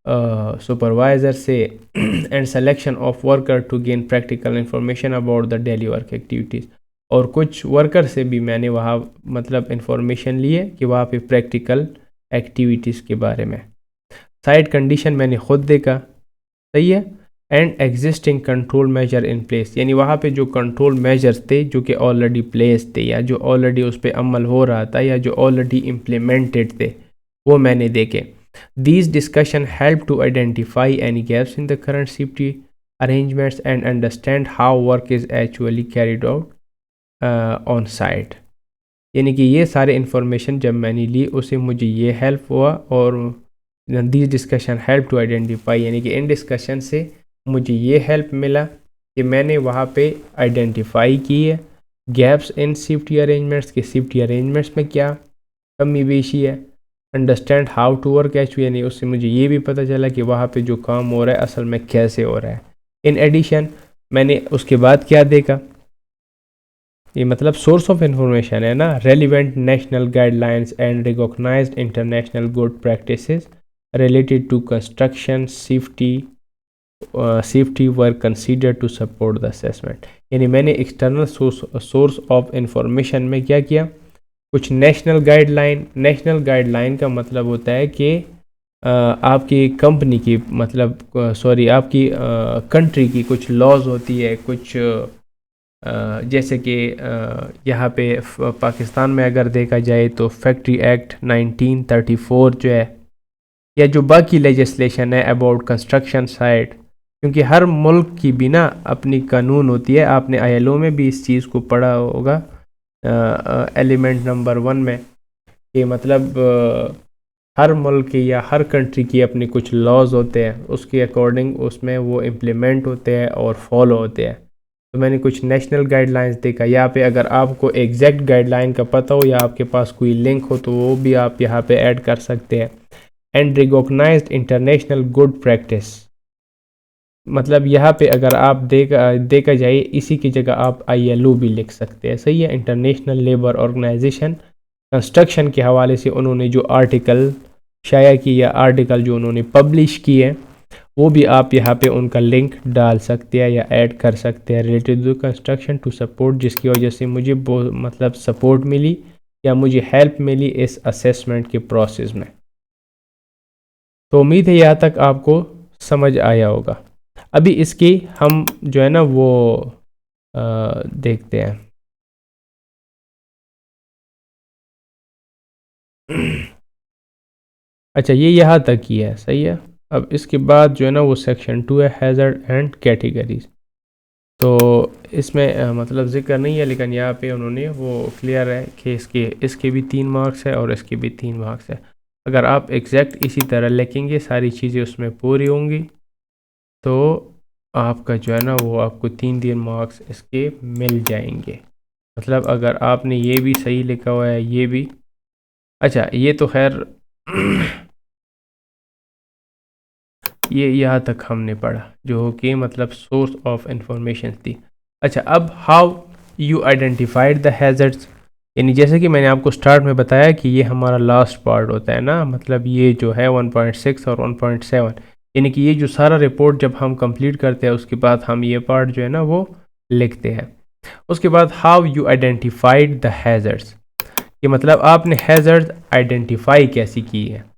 Speaker 1: सुपरवाइज़र से and selection of worker to gain practical information about the daily work activities, और कुछ वर्कर से भी मैंने वहाँ मतलब इंफॉर्मेशन ली है कि वहाँ पे प्रैक्टिकल एक्टिविटीज़ के बारे में। साइट कंडीशन मैंने खुद देखा, सही है, and existing control measure in place, यानी वहाँ पे जो कंट्रोल मेजर्स थे जो कि ऑलरेडी प्लेस थे या जो ऑलरेडी उस पर अमल हो रहा था या जो ऑलरेडी इम्प्लीमेंटेड थे वो मैंने देखे। These discussion help to identify any gaps in the current safety arrangements and understand how work is actually carried out on site, यानी कि ये सारे इन्फॉर्मेशन जब मैंने ली उससे मुझे ये हेल्प हुआ, और this discussion help to identify, यानी कि इन डिस्कशन से मुझे ये हेल्प मिला कि मैंने वहाँ पे आइडेंटिफाई की है गैप्स इन सेफ्टी अरेंजमेंट्स के, सेफ्टी अरेंजमेंट्स में क्या कमी बेशी है, understand how to work actually, यानी उससे मुझे ये भी पता चला कि वहाँ पे जो काम हो रहा है असल में कैसे हो रहा है। इन एडिशन मैंने उसके बाद क्या देखा, ये मतलब सोर्स ऑफ इंफॉर्मेशन है ना, relevant national guidelines and recognised international good practices related to construction safety were considered to support the assessment, यानी मैंने एक्सटर्नल सोर्स ऑफ इंफॉर्मेशन में क्या किया, कुछ नेशनल गाइडलाइन का मतलब होता है कि आपकी कंपनी की मतलब सॉरी आपकी कंट्री की कुछ लॉज होती है, कुछ जैसे कि यहाँ पे पाकिस्तान में अगर देखा जाए तो फैक्ट्री एक्ट 1934 जो है, या जो बाकी लेजिस्लेशन है अबाउट कंस्ट्रक्शन साइट, क्योंकि हर मुल्क की भी ना अपनी कानून होती है, आपने ILO में भी इस चीज़ को पढ़ा होगा एलिमेंट नंबर 1 में, कि मतलब हर मुल्क की या हर कंट्री की अपनी कुछ लॉज होते हैं, उसके अकॉर्डिंग उसमें वो इम्प्लीमेंट होते हैं और फॉलो होते हैं। तो मैंने कुछ नेशनल गाइडलाइंस देखा, यहाँ पे अगर आपको एग्जैक्ट गाइडलाइन का पता हो या आपके पास कोई लिंक हो तो वो भी आप यहाँ पे ऐड कर सकते हैं। And recognised international good practice, मतलब यहाँ पे अगर आप देखा जाए इसी की जगह आप ILO भी लिख सकते हैं, सही है, इंटरनेशनल लेबर ऑर्गेनाइजेशन। कंस्ट्रक्शन के हवाले से उन्होंने जो आर्टिकल शाया की या आर्टिकल जो उन्होंने पब्लिश किए हैं वो भी आप यहाँ पे उनका लिंक डाल सकते हैं या ऐड कर सकते हैं, related to construction to support, जिसकी वजह से मुझे मतलब सपोर्ट मिली या मुझे हेल्प मिली इस असेसमेंट के प्रोसेस में। तो उम्मीद है यहाँ तक आपको समझ आया होगा। अभी इसकी हम जो है ना वो देखते हैं। अच्छा, ये यहाँ तक ही है, सही है। अब इसके बाद जो है ना वो सेक्शन 2 है, हैज़र्ड एंड कैटेगरीज। तो इसमें मतलब जिक्र नहीं है, लेकिन यहाँ पे उन्होंने वो क्लियर है कि इसके भी 3 मार्क्स है और इसके भी 3 मार्क्स है। अगर आप एग्जैक्ट इसी तरह लिखेंगे, सारी चीज़ें उसमें पूरी होंगी, तो आपका जो है ना वो आपको 3 मार्क्स इसके मिल जाएंगे। मतलब अगर आपने ये भी सही लिखा हुआ है, ये भी, अच्छा ये तो खैर ये यहाँ तक हमने पढ़ा जो कि मतलब सोर्स ऑफ इंफॉर्मेशन थी। अच्छा, अब how you identified the hazards, यानी जैसे कि मैंने आपको स्टार्ट में बताया कि ये हमारा लास्ट पार्ट होता है ना, मतलब ये जो है 1.6 और 1.7, यानी कि ये जो सारा रिपोर्ट जब हम कंप्लीट करते हैं उसके बाद हम ये पार्ट जो है ना वो लिखते हैं। उसके बाद how you identified the hazards, कि मतलब आपने हैज़र्ड आइडेंटिफाई कैसी की है,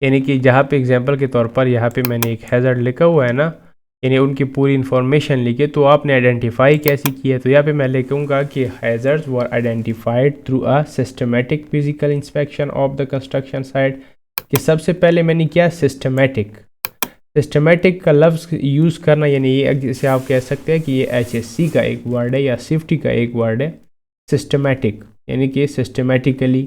Speaker 1: यानी कि जहाँ पे एग्जांपल के तौर पर यहाँ पे मैंने एक हैज़र्ड लिखा हुआ है ना, यानी उनकी पूरी इन्फॉर्मेशन लिखी, तो आपने आइडेंटिफाई कैसी की है, तो यहाँ पे मैं लिखूँगा कि hazards were identified through a systematic physical inspection of the construction site, कि सबसे पहले मैंने किया सिस्टमेटिक सिस्टमेटिक का लफ्ज़ यूज़ करना यानी ये जैसे आप कह सकते हैं कि ये HSC का एक वर्ड है या सिफ्टी का एक वर्ड है। सिस्टमेटिक यानी कि सिस्टमेटिकली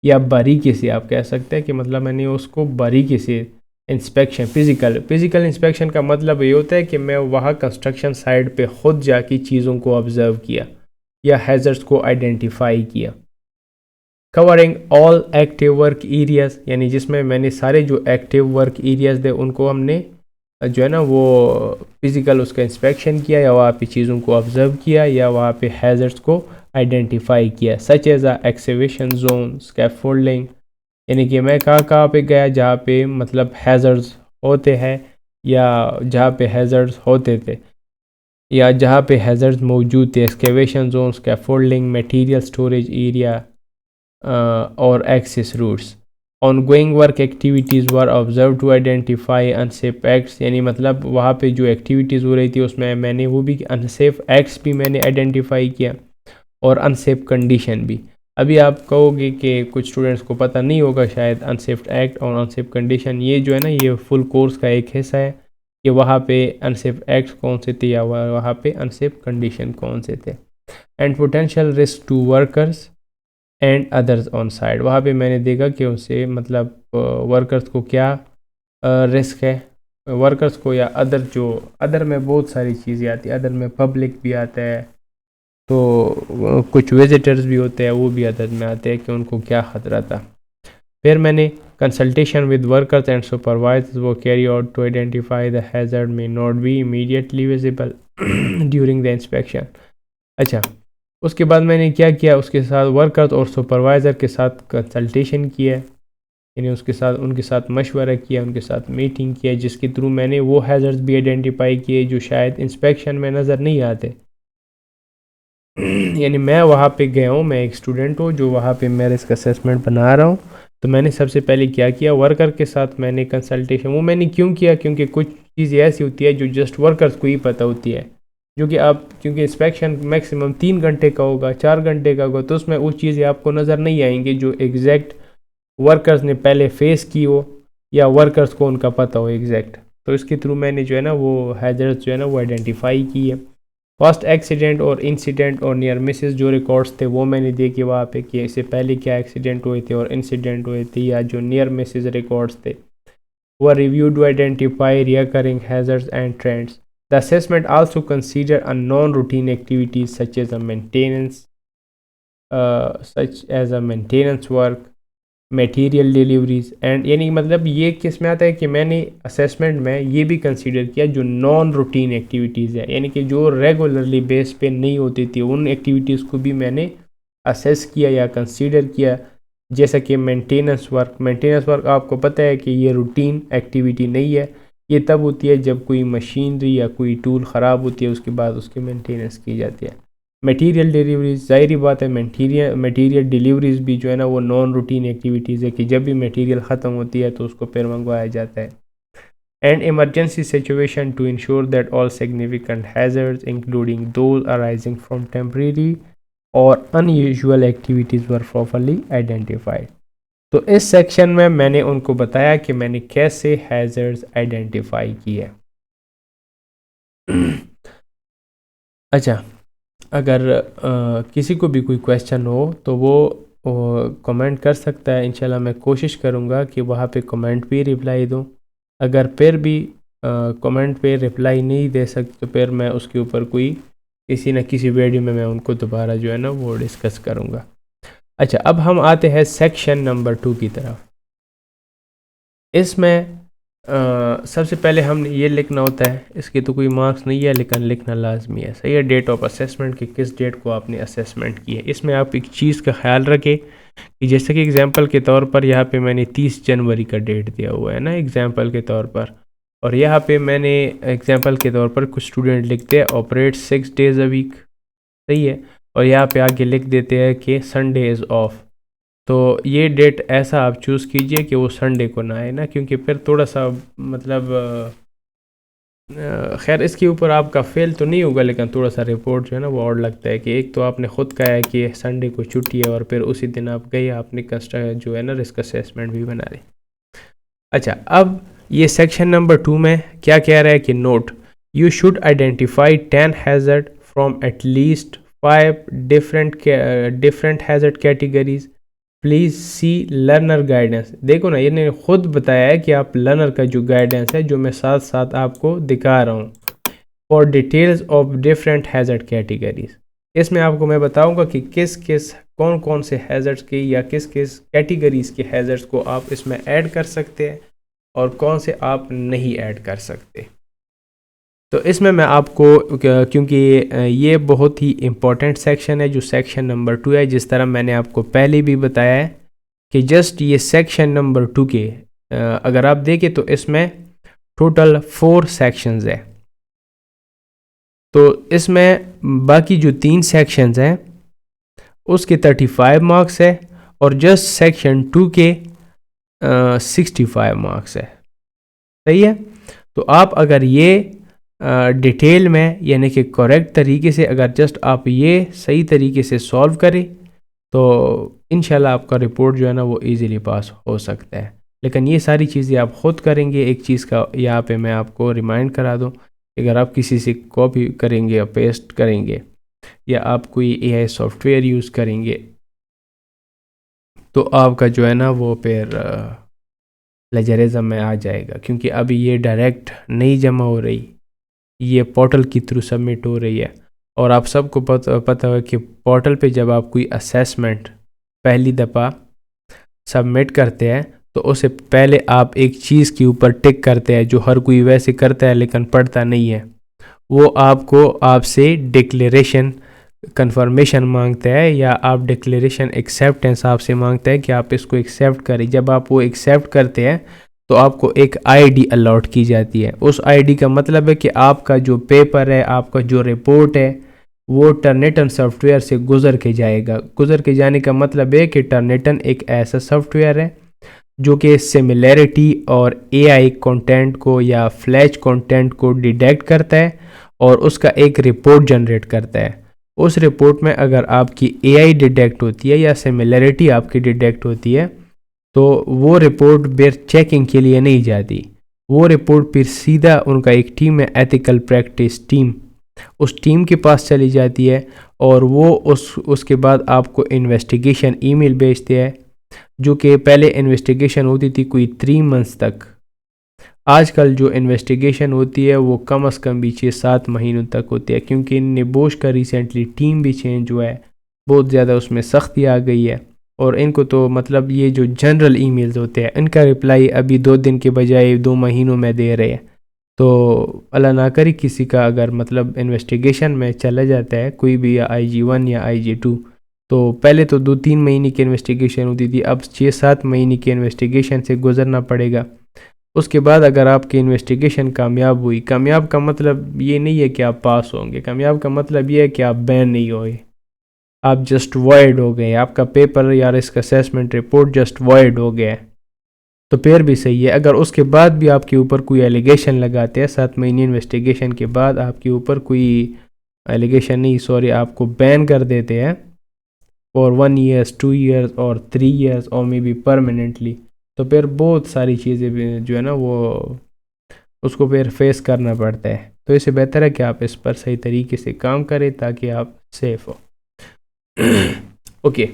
Speaker 1: या बारीकी से आप कह सकते हैं कि मतलब मैंने उसको बारीकी से इंस्पेक्शन फिज़िकल इंस्पेक्शन का मतलब ये होता है कि मैं वहाँ कंस्ट्रक्शन साइट पे खुद जाके चीज़ों को ऑब्ज़र्व किया या हैज़र्ड्स को आइडेंटिफाई किया। Covering all active work areas यानी जिसमें मैंने सारे जो एक्टिव वर्क एरियाज़ थे उनको हमने जो है ना वो फिज़िकल उसका इंस्पेक्शन किया या वहाँ पे चीज़ों को ऑब्ज़र्व किया या वहाँ पे हैज़र्ड्स को आइडेंटिफाई किया। Such as a excavation zone, scaffolding यानी कि मैं कहाँ पे गया जहाँ पे मतलब हैज़र्ड्स होते हैं या जहाँ पे हैज़र्ड्स होते थे या जहाँ पे हैज़र्ड्स मौजूद थे। Excavation zone, scaffolding, material storage area और access routes. Ongoing work activities were observe to identify unsafe acts यानी मतलब वहाँ पे जो एक्टिविटीज़ हो रही थी उसमें मैंने वो भी अनसेफ एक्ट्स भी मैंने आइडेंटिफाई किया और अनसेफ कंडीशन भी। अभी आप कहोगे कि कुछ स्टूडेंट्स को पता नहीं होगा शायद अनसेफ एक्ट और अनसेफ कंडीशन, ये जो है ना ये फुल कोर्स का एक हिस्सा है कि वहाँ पे अनसेफ एक्ट्स कौन से थे या वहाँ पे अनसेफ कंडीशन कौन से थे। And potential risk to workers and others on site, वहाँ पे मैंने देखा कि उनसे मतलब वर्कर्स को क्या रिस्क है, वर्कर्स को या अदर में बहुत सारी चीज़ें आती है, अदर में पब्लिक भी आता है तो कुछ विजिटर्स भी होते हैं वो भी अदर में आते हैं कि उनको क्या ख़तरा था। फिर मैंने consultation with workers and supervisors वो carry out to identify the hazard may not be immediately visible during the inspection. अच्छा, उसके बाद मैंने क्या किया, उसके साथ वर्कर्स और सुपरवाइज़र के साथ कंसल्टेशन किया यानी उनके साथ मशवरा किया, उनके साथ मीटिंग किया जिसके थ्रू मैंने वो हैज़र्ड्स भी आइडेंटिफाई किए जो शायद इंस्पेक्शन में नज़र नहीं आते। यानी मैं वहाँ पे गया हूँ, मैं एक स्टूडेंट हूँ जो वहाँ पे मैं रिस्क असेसमेंट बना रहा हूँ। तो मैंने सबसे पहले क्या किया, वर्कर के साथ मैंने कंसल्टेशन, वो मैंने क्यों किया क्योंकि कुछ चीज़ें ऐसी होती है जो जस्ट वर्कर्स को ही पता होती है, जो कि आप क्योंकि इंस्पेक्शन मैक्सिमम 3 घंटे का होगा, 4 घंटे का होगा, तो उसमें वो चीज़ें आपको नज़र नहीं आएंगी जो एग्जैक्ट वर्कर्स ने पहले फेस की हो या वर्कर्स को उनका पता हो एग्जैक्ट। तो इसके थ्रू मैंने जो है ना वो हैज़र्ड्स जो है ना वो आइडेंटिफाई की है। फर्स्ट एक्सीडेंट और इंसिडेंट और नियर मिसेस जो रिकॉर्ड्स थे वो मैंने देखे वहाँ पे कि इससे पहले क्या एक्सीडेंट हुए थे और इंसिडेंट हुए थे या जो नियर मिसेस रिकॉर्ड्स थे वो review to identify recurring hazards and trends. The assessment also consider a non routine activities such as a maintenance work, material deliveries and यानी मतलब ये किस में आता है कि मैंने असेसमेंट में ये भी कंसीडर किया जो नॉन रूटीन एक्टिविटीज़ है यानी कि जो रेगुलरली बेस पे नहीं होती थी उन एक्टिविटीज़ को भी मैंने असेस किया या कंसीडर किया। जैसा कि मेंटेनेंस वर्क आपको पता है कि ये रूटीन एक्टिविटी नहीं है, ये तब होती है जब कोई मशीनरी या कोई टूल ख़राब होती है उसके बाद उसकी मेंटेनेंस की जाती है। मटेरियल डिलीवरीज, ज़ाहिर बात है मटेरियल डिलीवरीज भी जो है ना वो नॉन रूटीन एक्टिविटीज़ है कि जब भी मटेरियल ख़त्म होती है तो उसको फिर मंगवाया जाता है। And emergency situation to ensure that all significant hazards including those arising from temporary और unusual activities were properly identified. तो इस सेक्शन में मैंने उनको बताया कि मैंने कैसे हैजर्ड्स आइडेंटिफाई किए। अच्छा, अगर किसी को भी कोई क्वेश्चन हो तो वो कमेंट कर सकता है, इंशाल्लाह मैं कोशिश करूँगा कि वहाँ पे कमेंट पे रिप्लाई दूँ। अगर फिर भी कमेंट पे रिप्लाई नहीं दे सकते तो फिर मैं उसके ऊपर कोई किसी न किसी वीडियो में मैं उनको दोबारा जो है ना वो डिस्कस करूँगा। अच्छा, अब हम आते हैं सेक्शन नंबर 2 की तरफ। इसमें सबसे पहले हमने ये लिखना होता है, इसके तो कोई मार्क्स नहीं है लेकिन लिखना लाजमी है, सही है। डेट ऑफ असेसमेंट की किस डेट को आपने असेसमेंट की है। इसमें आप एक चीज़ का ख्याल रखें कि जैसे कि एग्जांपल के तौर पर यहाँ पे मैंने 30 जनवरी का डेट दिया हुआ है ना एग्जांपल के तौर पर, और यहाँ पे मैंने एग्जांपल के तौर पर कुछ स्टूडेंट लिखते हैं ऑपरेट 6 डेज़ अ वीक, सही है, और यहाँ पे आगे लिख देते हैं कि संडे इज़ ऑफ। तो ये डेट ऐसा आप चूज़ कीजिए कि वो संडे को ना आए ना, क्योंकि फिर थोड़ा सा मतलब खैर इसके ऊपर आपका फेल तो नहीं होगा लेकिन थोड़ा सा रिपोर्ट जो है ना वो और लगता है कि एक तो आपने ख़ुद कहा है कि संडे को छुट्टी है और फिर उसी दिन आप गए आपने जो है ना रिस्क असेसमेंट भी बना ली। अच्छा, अब ये सेक्शन नंबर 2 में क्या कह रहा है कि note, you should identify 10 hazard from at least 5 different hazard categories, please see learner guidance. देखो ना, इन्होंने खुद बताया है कि आप लर्नर का जो गाइडेंस है, जो मैं साथ साथ आपको दिखा रहा हूँ, for details of different hazard categories. इसमें आपको मैं बताऊंगा कि किस किस कौन कौन से हैज़र्ड्स के या किस किस कैटेगरीज के हैज़र्ड्स को आप इसमें ऐड कर सकते हैं और कौन से आप नहीं ऐड कर सकते। तो इसमें मैं आपको, क्योंकि ये बहुत ही इम्पोर्टेंट सेक्शन है जो सेक्शन नंबर 2 है, जिस तरह मैंने आपको पहले भी बताया है कि जस्ट ये सेक्शन नंबर 2 के अगर आप देखें तो इसमें टोटल 4 सेक्शंस है। तो इसमें बाकी जो 3 सेक्शंस हैं उसके 35 मार्क्स है और जस्ट सेक्शन 2 के 65 मार्क्स है। सही है। तो आप अगर ये डिटेल में यानी कि करेक्ट तरीके से अगर जस्ट आप ये सही तरीके से सॉल्व करें तो इंशाल्लाह आपका रिपोर्ट जो है ना वो इजीली पास हो सकता है। लेकिन ये सारी चीज़ें आप ख़ुद करेंगे। एक चीज़ का यहाँ पे मैं आपको रिमाइंड करा दूँ, अगर आप किसी से कॉपी करेंगे या पेस्ट करेंगे या आप कोई एआई सॉफ्टवेयर यूज़ करेंगे तो आपका जो है ना वो फिर प्लेजरिज्म में आ जाएगा, क्योंकि अभी ये डायरेक्ट नहीं जमा हो रही, ये पोर्टल के थ्रू सबमिट हो रही है। और आप सबको पता है कि पोर्टल पे जब आप कोई असेसमेंट पहली दफ़ा सबमिट करते हैं तो उससे पहले आप एक चीज़ के ऊपर टिक करते हैं जो हर कोई वैसे करता है लेकिन पढ़ता नहीं है। वो आपसे डिक्लेरेशन कंफर्मेशन मांगता है या आप डिक्लेरेशन एक्सेप्टेंस आपसे मांगता है कि आप इसको एक्सेप्ट करें। जब आप वो एक्सेप्ट करते हैं तो आपको एक आईडी अलॉट की जाती है। उस आईडी का मतलब है कि आपका जो पेपर है, आपका जो रिपोर्ट है वो टर्निटन सॉफ्टवेयर से गुजर के जाएगा। गुजर के जाने का मतलब है कि टर्निटन एक ऐसा सॉफ्टवेयर है जो कि सिमिलैरिटी और एआई कंटेंट को या फ्लैश कंटेंट को डिटेक्ट करता है और उसका एक रिपोर्ट जनरेट करता है। उस रिपोर्ट में अगर आपकी एआई डिटेक्ट होती है या सिमिलैरिटी आपकी डिटेक्ट होती है तो वो रिपोर्ट फिर चेकिंग के लिए नहीं जाती। वो रिपोर्ट फिर सीधा उनका एक टीम है, एथिकल प्रैक्टिस टीम, उस टीम के पास चली जाती है और वो उसके बाद आपको इन्वेस्टिगेशन ईमेल भेजते हैं, जो कि पहले इन्वेस्टिगेशन होती थी कोई 3 मंथ्स तक। आजकल जो इन्वेस्टिगेशन होती है वो कम से कम भी 6-7 महीनों तक होती है, क्योंकि निबोश का रिसेंटली टीम भी चेंज हुआ है, बहुत ज़्यादा उसमें सख्ती आ गई है। और इनको तो मतलब ये जो जनरल ईमेल्स होते हैं इनका रिप्लाई अभी 2 दिन के बजाय 2 महीनों में दे रहे हैं। तो अल्लाह ना करे किसी का अगर मतलब इन्वेस्टिगेशन में चला जाता है कोई भी, या IG1 या IG2, तो पहले तो 2-3 महीने की इन्वेस्टिगेशन होती थी, अब 6-7 महीने की इन्वेस्टिगेशन से गुजरना पड़ेगा। उसके बाद अगर आपकी इन्वेस्टिगेशन कामयाब हुई, कामयाब का मतलब ये नहीं है कि आप पास होंगे, कामयाब का मतलब ये है कि आप बैन नहीं हुए, आप जस्ट वॉइड हो गए, आपका पेपर या इसका असेसमेंट रिपोर्ट जस्ट वॉइड हो गया है, तो फिर भी सही है। अगर उसके बाद भी आपके ऊपर कोई एलिगेशन लगाते हैं, 7 महीने इन्वेस्टिगेशन के बाद आपके ऊपर कोई एलिगेशन नहीं, सॉरी, आपको बैन कर देते हैं फॉर 1 ईयर, 2 ईयर्स और 3 ईयर्स और मे बी परमानेंटली, तो फिर बहुत सारी चीज़ें जो है ना वो उसको फिर फेस करना पड़ता है। तो इससे बेहतर है कि आप इस पर सही तरीके से काम करें ताकि आप सेफ हो। ओके,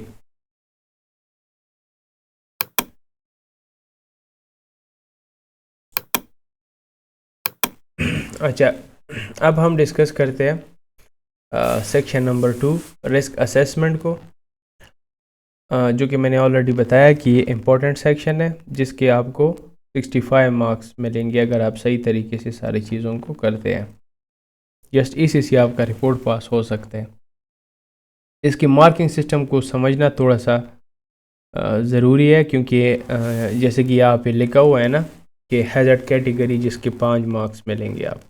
Speaker 1: अच्छा, अब हम डिस्कस करते हैं सेक्शन नंबर 2 रिस्क असेसमेंट को, जो कि मैंने ऑलरेडी बताया कि ये इम्पोर्टेंट सेक्शन है जिसके आपको 65 मार्क्स मिलेंगे अगर आप सही तरीके से सारी चीज़ों को करते हैं। जस्ट इसी से आपका रिपोर्ट पास हो सकता है। इसके मार्किंग सिस्टम को समझना थोड़ा सा ज़रूरी है, क्योंकि जैसे कि यहाँ पे लिखा हुआ है ना कि हैज़र्ड कैटेगरी जिसके 5 मार्क्स मिलेंगे। आप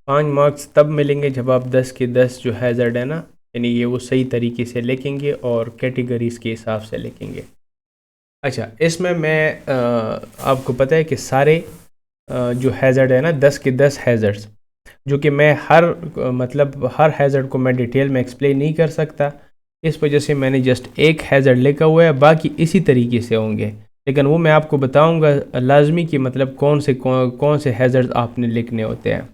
Speaker 1: 5 मार्क्स तब मिलेंगे जब आप 10 के 10 जो हैज़र्ड है ना, यानी ये वो सही तरीके से लिखेंगे और कैटेगरीज़ के हिसाब से लिखेंगे। अच्छा, इसमें मैं आपको पता है कि सारे जो हैज़र्ड है ना 10 के 10 हैज़र्ड्स, जो कि मैं हर हैज़र्ड को मैं डिटेल में एक्सप्लेन नहीं कर सकता, इस वजह से मैंने जस्ट एक हैज़र्ड लिखा हुआ है, बाकी इसी तरीके से होंगे। लेकिन वो मैं आपको बताऊंगा लाजमी कि मतलब कौन से हैज़र्ड आपने लिखने होते हैं।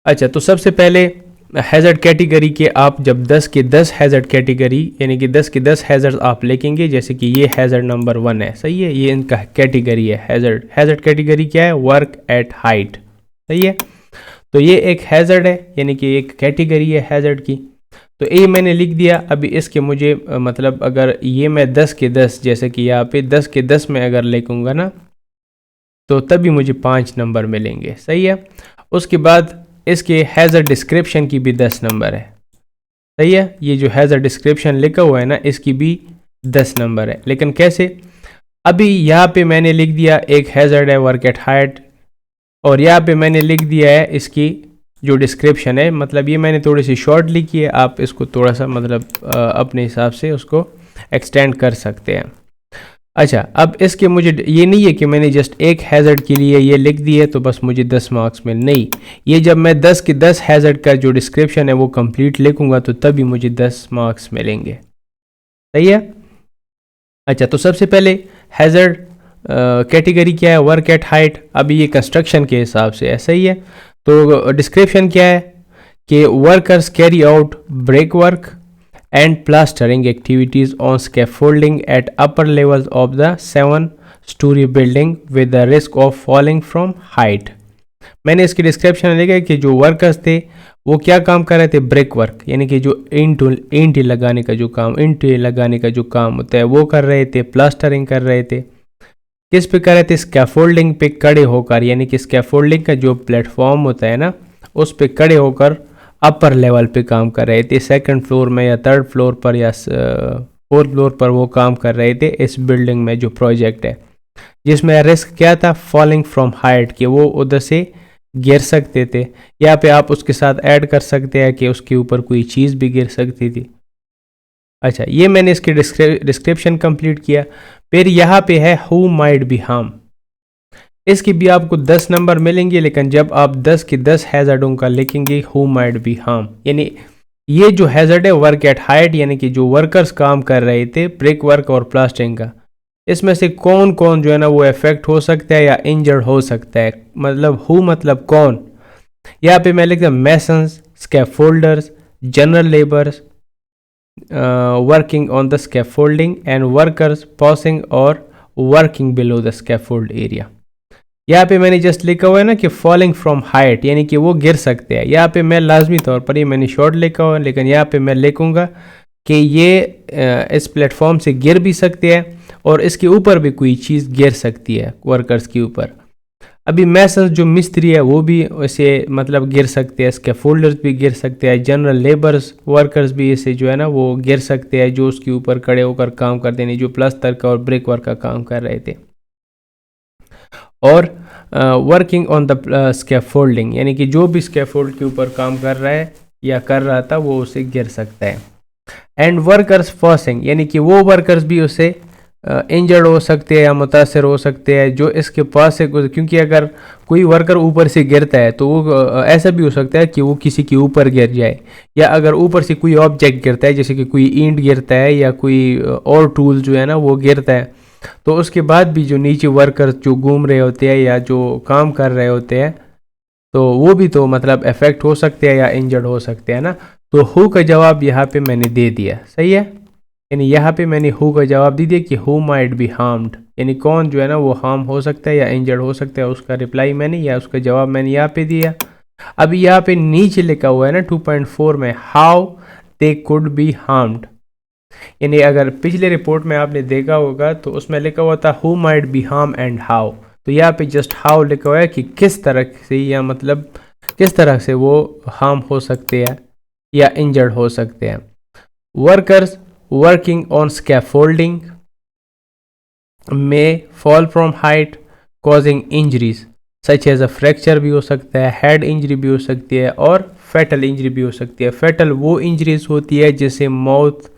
Speaker 1: अच्छा, तो सबसे पहले हैज़र्ड कैटेगरी के आप जब 10 के 10 हैज़र्ड कैटेगरी यानी कि 10 के 10 हैज़र्ड आप लिखेंगे, जैसे कि ये हैज़र्ड नंबर 1 है, सही है, ये इनका कैटेगरी है। हैज़र्ड कैटेगरी क्या है? वर्क एट हाइट, सही है। तो ये एक हैज़र्ड है, यानी कि एक कैटेगरी है हैज़र्ड की। तो ये मैंने लिख दिया। अभी इसके मुझे मतलब अगर ये मैं 10 के 10 जैसे कि यहाँ पे 10 के 10 में अगर लिखूँगा ना, तो तभी मुझे 5 नंबर मिलेंगे, सही है। उसके बाद इसके हैज़र्ड डिस्क्रिप्शन की भी 10 नंबर है, सही है। ये जो हैज़र्ड डिस्क्रिप्शन लिखा हुआ है ना, इसकी भी 10 नंबर है। लेकिन कैसे? अभी यहाँ पे मैंने लिख दिया एक हैज़र्ड है वर्क एट हाइट, और यहाँ पे मैंने लिख दिया है इसकी जो डिस्क्रिप्शन है, मतलब ये मैंने थोड़ी सी शॉर्ट लिखी है, आप इसको थोड़ा सा मतलब अपने हिसाब से उसको एक्सटेंड कर सकते हैं। अच्छा, अब इसके मुझे ये नहीं है कि मैंने जस्ट एक हैज़र्ड के लिए ये लिख दिए तो बस मुझे 10 मार्क्स मिल, नहीं, ये जब मैं 10 के 10 हैज़र्ड का जो डिस्क्रिप्शन है वो कंप्लीट लिखूंगा तो तभी मुझे 10 मार्क्स मिलेंगे, सही है। अच्छा, तो सबसे पहले हैज़र्ड कैटेगरी क्या है? Work at height. अभी ये कंस्ट्रक्शन के हिसाब से है, सही है। तो डिस्क्रिप्शन क्या है कि workers carry out brick work and plastering activities on scaffolding at upper levels of the 7-story building with the risk of falling from height. मैंने इसकी डिस्क्रिप्शन लिखा है कि जो वर्कर्स थे वो क्या काम कर रहे थे? ब्रेक वर्क, यानी कि जो ईंट लगाने का जो काम होता है वो कर रहे थे। प्लास्टरिंग कर रहे थे, किस पे कर रहे थे? स्कैफोल्डिंग पे खड़े होकर, यानी कि स्कैफोल्डिंग का जो प्लेटफॉर्म होता है ना, उस पे खड़े होकर अपर लेवल पे काम कर रहे थे। सेकंड फ्लोर में या थर्ड फ्लोर पर या फोर्थ फ्लोर पर वो काम कर रहे थे इस बिल्डिंग में जो प्रोजेक्ट है, जिसमें रिस्क क्या था? फॉलिंग फ्रॉम हाइट, कि वो उधर से गिर सकते थे। यहाँ पे आप उसके साथ ऐड कर सकते हैं कि उसके ऊपर कोई चीज़ भी गिर सकती थी। अच्छा, ये मैंने इसकी डिस्क्रिप्शन कंप्लीट किया। फिर यहाँ पे है हु माइट बी हार्म। इसकी भी आपको 10 नंबर मिलेंगे, लेकिन जब आप 10 के 10 हैज़र्डों का लिखेंगे हु माइट बी हार्म, यानी ये जो हैज़र्ड है वर्क एट हाइट, यानी कि जो वर्कर्स काम कर रहे थे ब्रिक वर्क और प्लास्टरिंग का, इसमें से कौन कौन जो है ना वो इफेक्ट हो सकता है या इंजर्ड हो सकता है। मतलब हु मतलब कौन। यहाँ पे मैं लिखता हूँ masons, scaffolders, general labours working on the scaffolding and workers passing or working below the scaffold area. यहाँ पे मैंने जस्ट लिखा हुआ है ना कि फॉलिंग फ्रॉम हाइट, यानी कि वो गिर सकते हैं। यहाँ पे मैं लाजमी तौर पर, ये मैंने शॉर्ट लिखा हुआ है, लेकिन यहाँ पे मैं लिखूंगा कि ये इस प्लेटफॉर्म से गिर भी सकते हैं और इसके ऊपर भी कोई चीज़ गिर सकती है वर्कर्स के ऊपर। अभी मैसन जो मिस्त्री है वो भी ऐसे मतलब गिर सकते हैं, स्कैफोल्डर्स भी गिर सकते हैं, जनरल लेबर्स वर्कर्स भी ऐसे जो है ना वो गिर सकते हैं, जो उसके ऊपर खड़े होकर काम करते हैं, जो प्लास्टर का और ब्रिक वर्क का काम कर रहे थे। और वर्किंग ऑन द स्कैफोल्डिंग, यानी कि जो भी स्कैफोल्ड के ऊपर काम कर रहा है या कर रहा था वो उसे गिर सकता है। एंड वर्कर्स फॉसिंग, यानी कि वो वर्कर्स भी उसे इंजर्ड हो सकते हैं या मुतासर हो सकते हैं जो इसके पास से, क्योंकि अगर कोई वर्कर ऊपर से गिरता है तो वो ऐसा भी हो सकता है कि वो किसी के ऊपर गिर जाए, या अगर ऊपर से कोई ऑब्जेक्ट गिरता है जैसे कि कोई ईंट गिरता है या कोई और टूल जो है ना वो गिरता है, तो उसके बाद भी जो नीचे वर्कर जो घूम रहे होते हैं या जो काम कर रहे होते हैं तो वो भी तो मतलब इफेक्ट हो सकते हैं या इंजर्ड हो सकते हैं ना। तो हु का जवाब यहाँ पे मैंने दे दिया, सही है। यानी यहाँ पे मैंने हु का जवाब दे दिया कि हु माइट बी हार्म्ड, यानी कौन जो है ना वो हार्म हो सकता है या इंजर्ड हो सकता है, उसका रिप्लाई मैंने या उसका जवाब मैंने यहाँ पे दिया। अभी यहाँ पे नीचे लिखा हुआ है ना 2.4 में how they could be harmed, यानी अगर पिछले रिपोर्ट में आपने देखा होगा तो उसमें लिखा हुआ था who might B harm and how, तो यहाँ पे जस्ट हाउ लिखा हुआ है कि किस तरह से या मतलब किस तरह से वो हार्म हो सकते हैं या इंजर्ड हो सकते हैं। वर्कर्स वर्किंग ऑन स्कैफोल्डिंग में fall from height causing injuries such as a fracture भी हो सकता है, हेड इंजरी भी हो सकती है और फैटल इंजरी भी हो सकती है। फैटल वो इंजरीज होती है जिससे मौत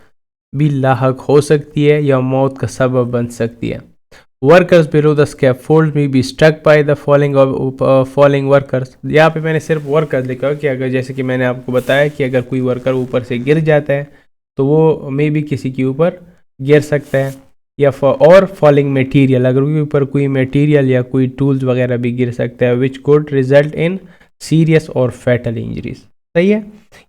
Speaker 1: भी लाहक हो सकती है या मौत का सबब बन सकती है। वर्कर्स बिलो द स्कैफोल्ड में be struck by the falling workers, यहाँ पे मैंने सिर्फ वर्कर्स लिखा कि अगर जैसे कि मैंने आपको बताया कि अगर कोई वर्कर ऊपर से गिर जाता है तो वो मे भी किसी के ऊपर गिर सकता है या और फॉलिंग मटेरियल, अगर उसके ऊपर कोई मटेरियल या कोई टूल्स वगैरह भी गिर सकता है, विच could result in serious or fatal injuries. सही है,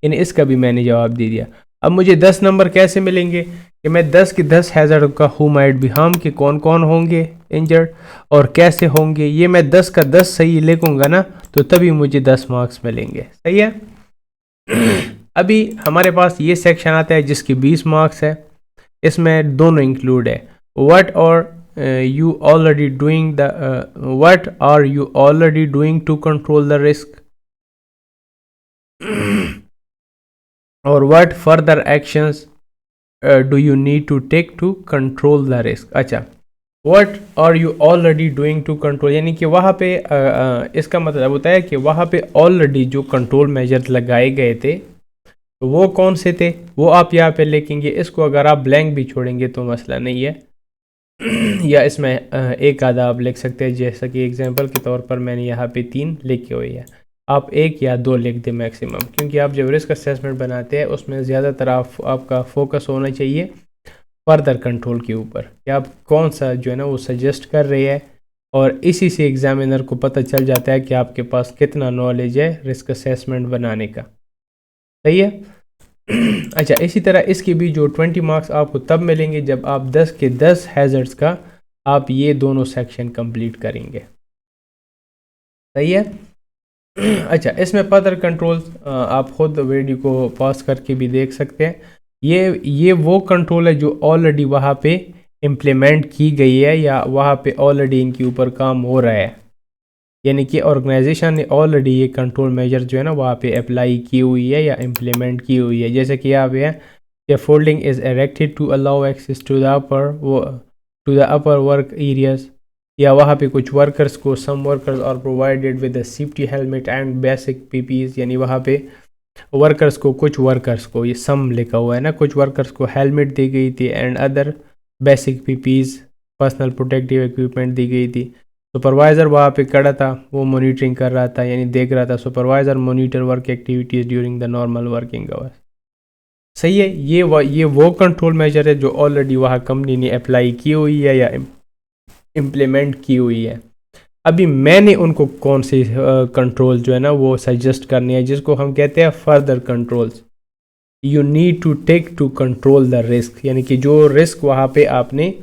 Speaker 1: यानी इसका भी मैंने जवाब दे दिया। अब मुझे 10 नंबर कैसे मिलेंगे कि मैं 10 के 10 हैज़ार्ड का हु माइट बी हार्म के कौन कौन होंगे इंजर्ड और कैसे होंगे, ये मैं 10 का 10 सही लिखूंगा ना, तो तभी मुझे 10 मार्क्स मिलेंगे। सही है। अभी हमारे पास ये सेक्शन आता है जिसकी 20 मार्क्स है, इसमें दोनों इंक्लूड है। What you already doing the what are you already doing to control the risk, और what further actions do you need to take to control the risk. अच्छा, what are you already doing to control, यानी कि वहाँ पे इसका मतलब होता है कि वहाँ पे ऑलरेडी जो कंट्रोल मेजर लगाए गए थे तो वो कौन से थे, वो आप यहाँ पे लिखेंगे। इसको अगर आप ब्लैंक भी छोड़ेंगे तो मसला नहीं है या इसमें एक आधा आप लिख सकते हैं, जैसा कि एग्जांपल के तौर पर मैंने यहाँ पे 3 लिखे हुए हैं, आप 1 या 2 लिख दें मैक्सिमम, क्योंकि आप जब रिस्क असेसमेंट बनाते हैं उसमें ज़्यादातर आपका फोकस होना चाहिए फर्दर कंट्रोल के ऊपर, कि आप कौन सा जो है ना वो सजेस्ट कर रहे हैं, और इसी से एग्जामिनर को पता चल जाता है कि आपके पास कितना नॉलेज है रिस्क असेसमेंट बनाने का। सही है। अच्छा, इसी तरह इसके भी जो 20 मार्क्स आपको तब मिलेंगे जब आप 10 के 10 हैज़र्ड्स का आप ये दोनों सेक्शन कंप्लीट करेंगे। सही है। अच्छा, इसमें फर्दर कंट्रोल्स आप खुद वीडियो को पॉज करके भी देख सकते हैं। ये वो कंट्रोल है जो ऑलरेडी वहाँ पे इम्प्लीमेंट की गई है या वहाँ पे ऑलरेडी इनके ऊपर काम हो रहा है, यानी कि ऑर्गेनाइजेशन ने ऑलरेडी ये कंट्रोल मेजर जो है ना वहाँ पे अप्लाई की हुई है या इम्प्लीमेंट की हुई है। जैसे कि यहाँ पे है folding is erected to allow access to the upper work areas, या वहाँ पे कुछ वर्कर्स को some workers are provided with a safety helmet and basic PPEs, यानी वहाँ पे कुछ वर्कर्स को ये सम लिखा हुआ है ना, कुछ वर्कर्स को हेलमेट दी गई थी and other basic PPEs personal protective equipment दी गई थी। सुपरवाइज़र वहाँ पे खड़ा था, वो मॉनिटरिंग कर रहा था, यानी देख रहा था। Supervisor monitor work activities during the normal working hours. सही है। ये वो कंट्रोल मेजर है जो ऑलरेडी वहाँ कंपनी ने अप्लाई की हुई है या इम्प्लीमेंट की हुई है। अभी मैंने उनको कौन से कंट्रोल जो है ना वो सजेस्ट करनी है, जिसको हम कहते हैं further controls you need to take to control the risk, यानी कि जो रिस्क वहाँ पे आपने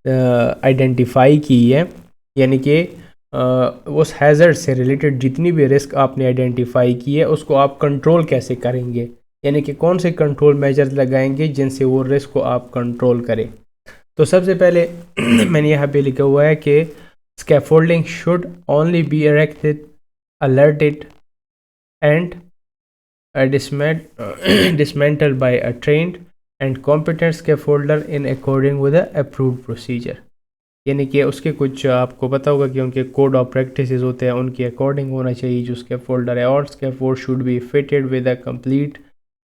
Speaker 1: आइडेंटिफाई की है, यानी कि उस हैज़र्ड से रिलेटेड जितनी भी रिस्क आपने आइडेंटिफाई की है उसको आप कंट्रोल कैसे करेंगे, यानी कि कौन से कंट्रोल मेजर्स लगाएंगे जिनसे वो रिस्क को आप कंट्रोल करें। तो सबसे पहले मैंने यहाँ पे लिखा हुआ है कि scaffolding should only be erected, alerted and dismantled by a trained and competent scaffolder in according with the approved procedure, यानी कि उसके कुछ आपको पता होगा कि उनके कोड ऑफ प्रैक्टिसेस होते हैं, उनके अकॉर्डिंग होना चाहिए जो स्कैफोल्डर है। और scaffold should be fitted with a complete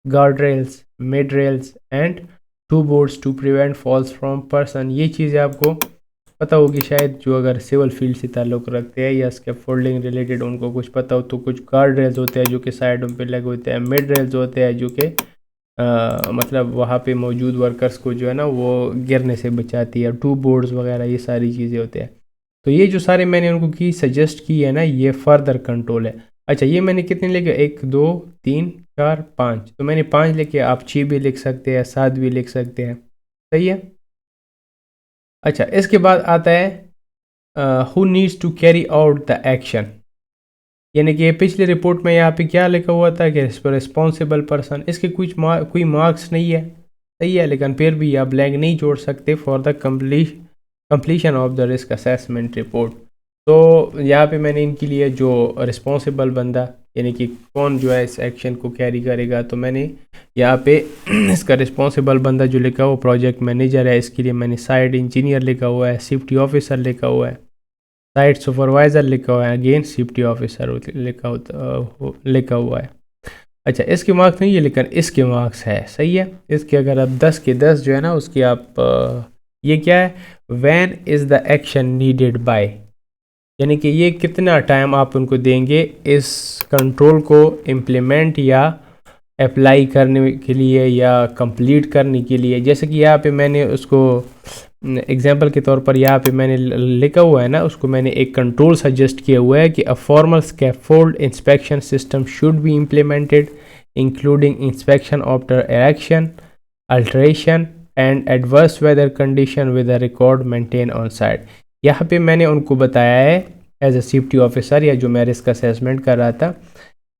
Speaker 1: guard rails, mid rails and 2 boards to prevent falls from person. ये चीज़ें आपको पता होगी शायद, जो अगर सिविल फील्ड से ताल्लुक़ रखते हैं या स्कैफोल्डिंग रिलेटेड उनको कुछ पता हो। तो कुछ गार्ड रेल्स होते हैं जो कि साइडों पे लगे होते हैं, मिड रेल्स होते हैं जो कि मतलब वहाँ पे मौजूद वर्कर्स को जो है ना वो गिरने से बचाती है, 2 बोर्ड्स वगैरह ये सारी चीज़ें होते हैं। तो ये जो सारे मैंने उनको की सजेस्ट की है ना, ये फर्दर कंट्रोल है। अच्छा, ये मैंने कितने लिखे, 1 2 3 4 5, तो मैंने 5 लिखे, आप 6 भी लिख सकते हैं, 7 भी लिख सकते हैं। सही है। अच्छा, इसके बाद आता है who needs to carry out the action, यानी कि पिछली रिपोर्ट में यहाँ पे क्या लिखा हुआ था कि रिस्पॉन्सिबल पर्सन, इसके कोई मार्क्स नहीं है। सही है, लेकिन फिर भी आप ब्लैंक नहीं जोड़ सकते for the completion of the risk assessment report. तो यहाँ पे मैंने इनके लिए जो रिस्पॉन्सिबल बंदा, यानी कि कौन जो है इस एक्शन को कैरी करेगा, तो मैंने यहाँ पे इसका रिस्पॉन्सिबल बंदा जो लिखा हुआ प्रोजेक्ट मैनेजर है, इसके लिए मैंने साइट इंजीनियर लिखा हुआ है, सेफ्टी ऑफिसर लिखा हुआ है, साइट सुपरवाइज़र लिखा हुआ है, अगेन सेफ्टी ऑफिसर लिखा हुआ है। अच्छा, इसके मार्क्स नहीं है लेकिन इसके मार्क्स है। सही है। इसके अगर आप 10 के 10 जो है ना उसकी आप ये क्या है, when is the action needed bye, यानी कि ये कितना टाइम आप उनको देंगे इस कंट्रोल को इम्प्लीमेंट या अप्लाई करने के लिए या कंप्लीट करने के लिए। जैसे कि यहाँ पे मैंने उसको एग्जाम्पल के तौर पर यहाँ पे मैंने लिखा हुआ है ना, उसको मैंने एक कंट्रोल सजेस्ट किया हुआ है कि a formal scaffold inspection system should be implemented including inspection after erection, alteration and adverse weather condition with a record maintain on site. यहाँ पे मैंने उनको बताया है एज अ सेफ्टी ऑफिसर या जो मैं रिस्क असेसमेंट कर रहा था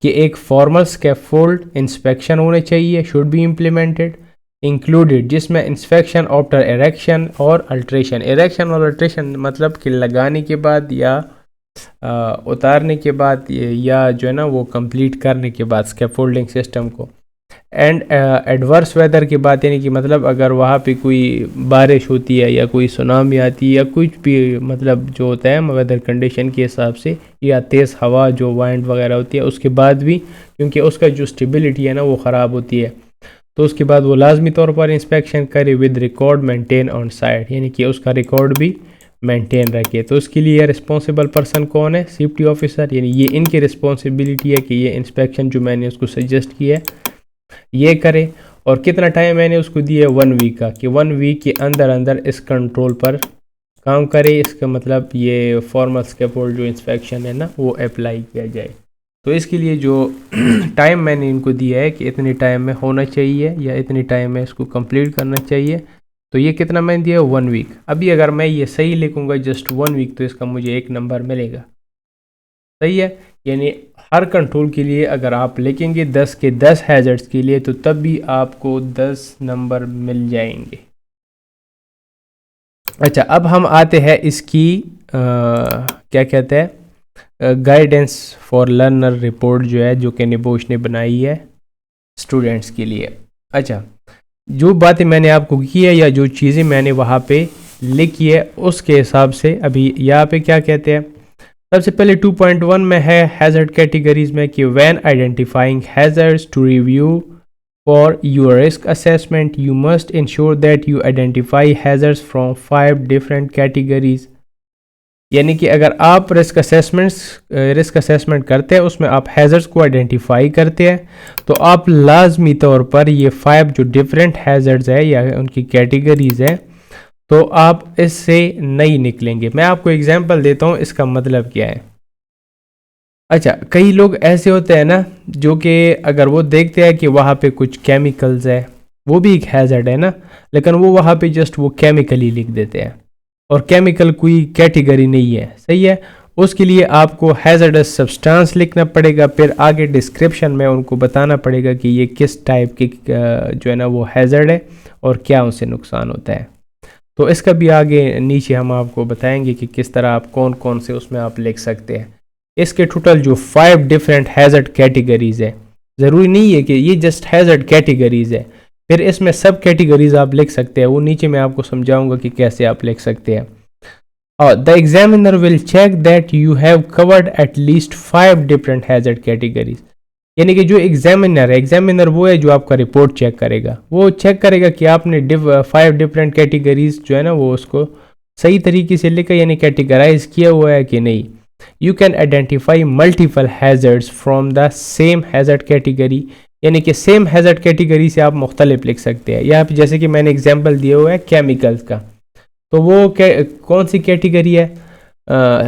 Speaker 1: कि एक फॉर्मल स्कैफोल्ड इंस्पेक्शन होने चाहिए, शुड बी इम्प्लीमेंटेड इंक्लूडेड, जिसमें इंस्पेक्शन आफ्टर इरेक्शन और अल्ट्रेशन। इरेक्शन और अल्ट्रेशन मतलब कि लगाने के बाद या उतारने के बाद या जो है ना वो कंप्लीट करने के बाद स्कैफोल्डिंग सिस्टम को। एंड एडवर्स वेदर की बात यानी कि मतलब अगर वहाँ पे कोई बारिश होती है या कोई सुनामी आती है या कुछ भी मतलब जो होता है वेदर कंडीशन के हिसाब से, या तेज़ हवा जो वाइंड वगैरह होती है उसके बाद भी, क्योंकि उसका जो स्टेबिलिटी है ना वो ख़राब होती है, तो उसके बाद वो लाजमी तौर पर इंस्पेक्शन करे with record maintain on site, यानी कि उसका रिकॉर्ड भी मेंटेन रखे। तो उसके लिए रिस्पॉन्सिबल पर्सन कौन है? सेफ्टी ऑफिसर, यानी ये इनकी रिस्पॉन्सिबिलिटी है कि ये इंस्पेक्शन जो मैंने उसको सजेस्ट किया है ये करे। और कितना टाइम मैंने उसको दिया है? 1 वीक का, कि 1 वीक के अंदर अंदर इस कंट्रोल पर काम करे। इसका मतलब ये फॉर्मल स्कैफोल्ड जो इंस्पेक्शन है ना वो अप्लाई किया जाए। तो इसके लिए जो टाइम मैंने इनको दिया है कि इतने टाइम में होना चाहिए या इतने टाइम में इसको कंप्लीट करना चाहिए, तो ये कितना मैंने दिया है? 1 वीक। अभी अगर मैं ये सही लिखूँगा जस्ट 1 वीक तो इसका मुझे 1 नंबर मिलेगा, सही है। यानी हर कंट्रोल के लिए अगर आप लिखेंगे 10 के 10 हैजर्ड्स के लिए तो तब भी आपको 10 नंबर मिल जाएंगे। अच्छा, अब हम आते हैं इसकी क्या कहते हैं गाइडेंस फॉर लर्नर रिपोर्ट जो है, जो कि निबोश ने बनाई है स्टूडेंट्स के लिए। अच्छा, जो बातें मैंने आपको की है या जो चीज़ें मैंने वहाँ पे लिखी है उसके हिसाब से अभी यहाँ पे क्या कहते हैं। सबसे पहले 2.1 में है हैज़र्ड कैटेगरीज में कि when identifying hazards to review for your risk assessment you must ensure that you identify hazards from 5 different categories. यानी कि अगर आप रिस्क असेसमेंट करते हैं उसमें आप हैज़र्ड्स को आइडेंटिफाई करते हैं तो आप लाजमी तौर पर ये 5 जो डिफरेंट हैज़र्ड्स है या उनकी कैटेगरीज है तो आप इससे नहीं निकलेंगे। मैं आपको एग्जांपल देता हूँ इसका मतलब क्या है। अच्छा, कई लोग ऐसे होते हैं ना जो कि अगर वो देखते हैं कि वहाँ पे कुछ केमिकल्स है, वो भी एक हैज़र्ड है ना, लेकिन वो वहाँ पे जस्ट वो केमिकल ही लिख देते हैं और केमिकल कोई कैटेगरी नहीं है, सही है। उसके लिए आपको हैज़र्डस सब्सटेंस लिखना पड़ेगा, फिर आगे डिस्क्रिप्शन में उनको बताना पड़ेगा कि ये किस टाइप की जो है ना वो हैज़र्ड है और क्या उनसे नुकसान होता है। तो इसका भी आगे नीचे हम आपको बताएंगे कि किस तरह आप कौन कौन से उसमें आप लिख सकते हैं। इसके टोटल जो 5 डिफरेंट हैज़र्ड कैटेगरीज है, ज़रूरी नहीं है कि ये जस्ट हैज़र्ड कैटेगरीज है, फिर इसमें सब कैटेगरीज आप लिख सकते हैं, वो नीचे मैं आपको समझाऊंगा कि कैसे आप लिख सकते हैं। और the examiner will check that you have covered at least 5 different hazard categories. यानी कि जो एग्जामिनर वो है जो आपका रिपोर्ट चेक करेगा, वो चेक करेगा कि आपने 5 डिफरेंट कैटेगरीज जो है ना वो उसको सही तरीके से लिखा यानी कैटेगराइज किया हुआ है कि नहीं। You can identify multiple hazards from the same hazard category, यानी कि सेम हैज़र्ड कैटेगरी से आप मुख्तलिफ लिख सकते हैं। यहाँ पे जैसे कि मैंने एग्जाम्पल दिया हुआ है केमिकल्स का, तो वो कौन सी कैटेगरी है?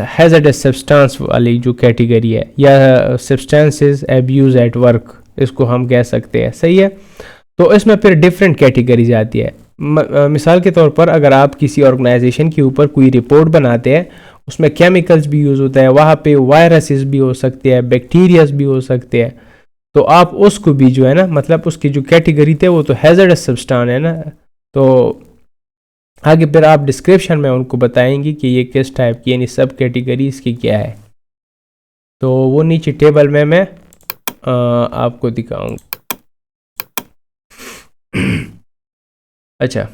Speaker 1: हैज़र्डस सब्सटेंस वाली जो कैटेगरी है, या सब्सटेंसेस एब्यूज एट वर्क इसको हम कह सकते हैं, सही है। तो इसमें फिर डिफरेंट कैटेगरीज आती है। मिसाल के तौर पर अगर आप किसी ऑर्गेनाइजेशन के ऊपर कोई रिपोर्ट बनाते हैं उसमें केमिकल्स भी यूज़ होता है, वहाँ पे वायरसेस भी हो सकते हैं, बैक्टीरियाज भी हो सकते हैं, तो आप उसको भी जो है ना मतलब उसकी जो कैटेगरी थे वो तो हैज़र्डस सब्सटेंस है ना, तो आगे फिर आप डिस्क्रिप्शन में उनको बताएंगे कि ये किस टाइप की यानी सब कैटेगरीज की क्या है। तो वो नीचे टेबल में मैं आपको दिखाऊंगा। अच्छा,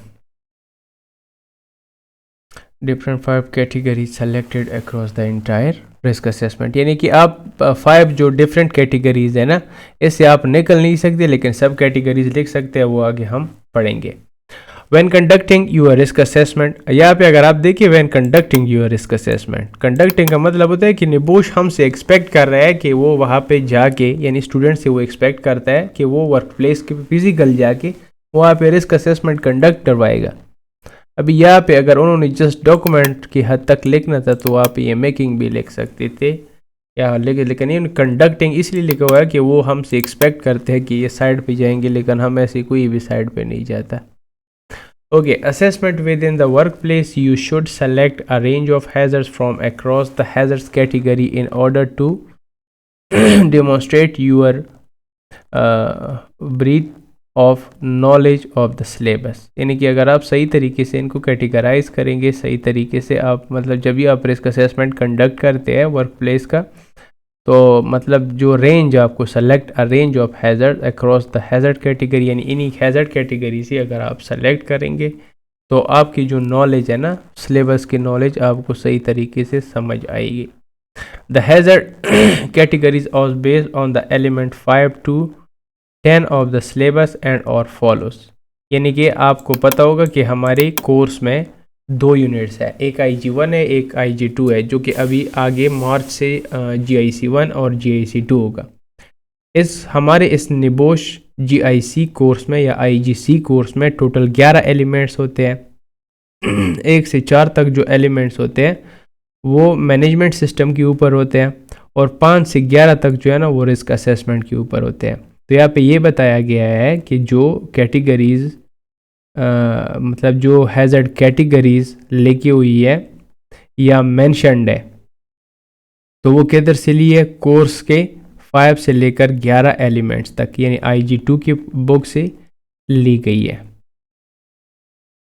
Speaker 1: different 5 category selected across the entire risk assessment, यानी कि आप 5 जो डिफरेंट कैटेगरीज है ना इससे आप निकल नहीं सकते, लेकिन सब कैटेगरीज लिख सकते हैं, वो आगे हम पढ़ेंगे। When conducting your risk assessment, यहाँ पे अगर आप देखिए when conducting your risk assessment, conducting का मतलब होता है कि निबोश हमसे एक्सपेक्ट कर रहा है कि वो वहाँ पे जाके यानी स्टूडेंट से वो एक्सपेक्ट करता है कि वो वर्क प्लेस के फिजिकल जाके वहाँ पे रिस्क असेसमेंट कंडक्ट करवाएगा। अभी यहाँ पे अगर उन्होंने जस्ट डॉक्यूमेंट की हद तक लिखना था तो आप ये मेकिंग भी लिख सकते थे या लेकिन ये कंडक्टिंग इसलिए लिखा हुआ है कि वो हमसे एक्सपेक्ट करते हैं कि ये साइड पे जाएंगे, लेकिन हम ऐसे कोई भी साइड पे नहीं जाता। Okay, assessment within the workplace, you should select a range of hazards from across the hazards category in order to demonstrate your breadth of knowledge of the syllabus. यानी कि अगर आप सही तरीके से इनको कैटेगराइज करेंगे, सही तरीके से आप मतलब जब भी आप रिस्क असेसमेंट कंडक्ट करते हैं वर्क प्लेस का, तो मतलब जो रेंज आपको select a range of hazard across the hazard category, यानी इन्हीं हैज़र्ड कैटेगरी से अगर आप सेलेक्ट करेंगे तो आपकी जो नॉलेज है ना, सिलेबस की नॉलेज आपको सही तरीके से समझ आएगी। The hazard categories are based on the element 5 to 10 of the syllabus and और फॉलोस। यानी कि आपको पता होगा कि हमारे कोर्स में 2 यूनिट्स है, एक IG1 है, एक IG2 है, जो कि अभी आगे मार्च से GIC1 और GIC2 होगा। इस निबोश GIC कोर्स में या IGC कोर्स में टोटल 11 एलिमेंट्स होते हैं। 1 से 4 तक जो एलिमेंट्स होते हैं वो मैनेजमेंट सिस्टम के ऊपर होते हैं, और 5 से 11 तक जो है ना वो रिस्क असेसमेंट के ऊपर होते हैं। तो यहाँ पे ये बताया गया है कि जो कैटेगरीज मतलब जो हैज़र्ड कैटेगरीज लेके हुई है या मेंशन्ड है, तो वो किधर से ली है? कोर्स के 5 से लेकर 11 एलिमेंट्स तक, यानी IG2 की बुक से ली गई है।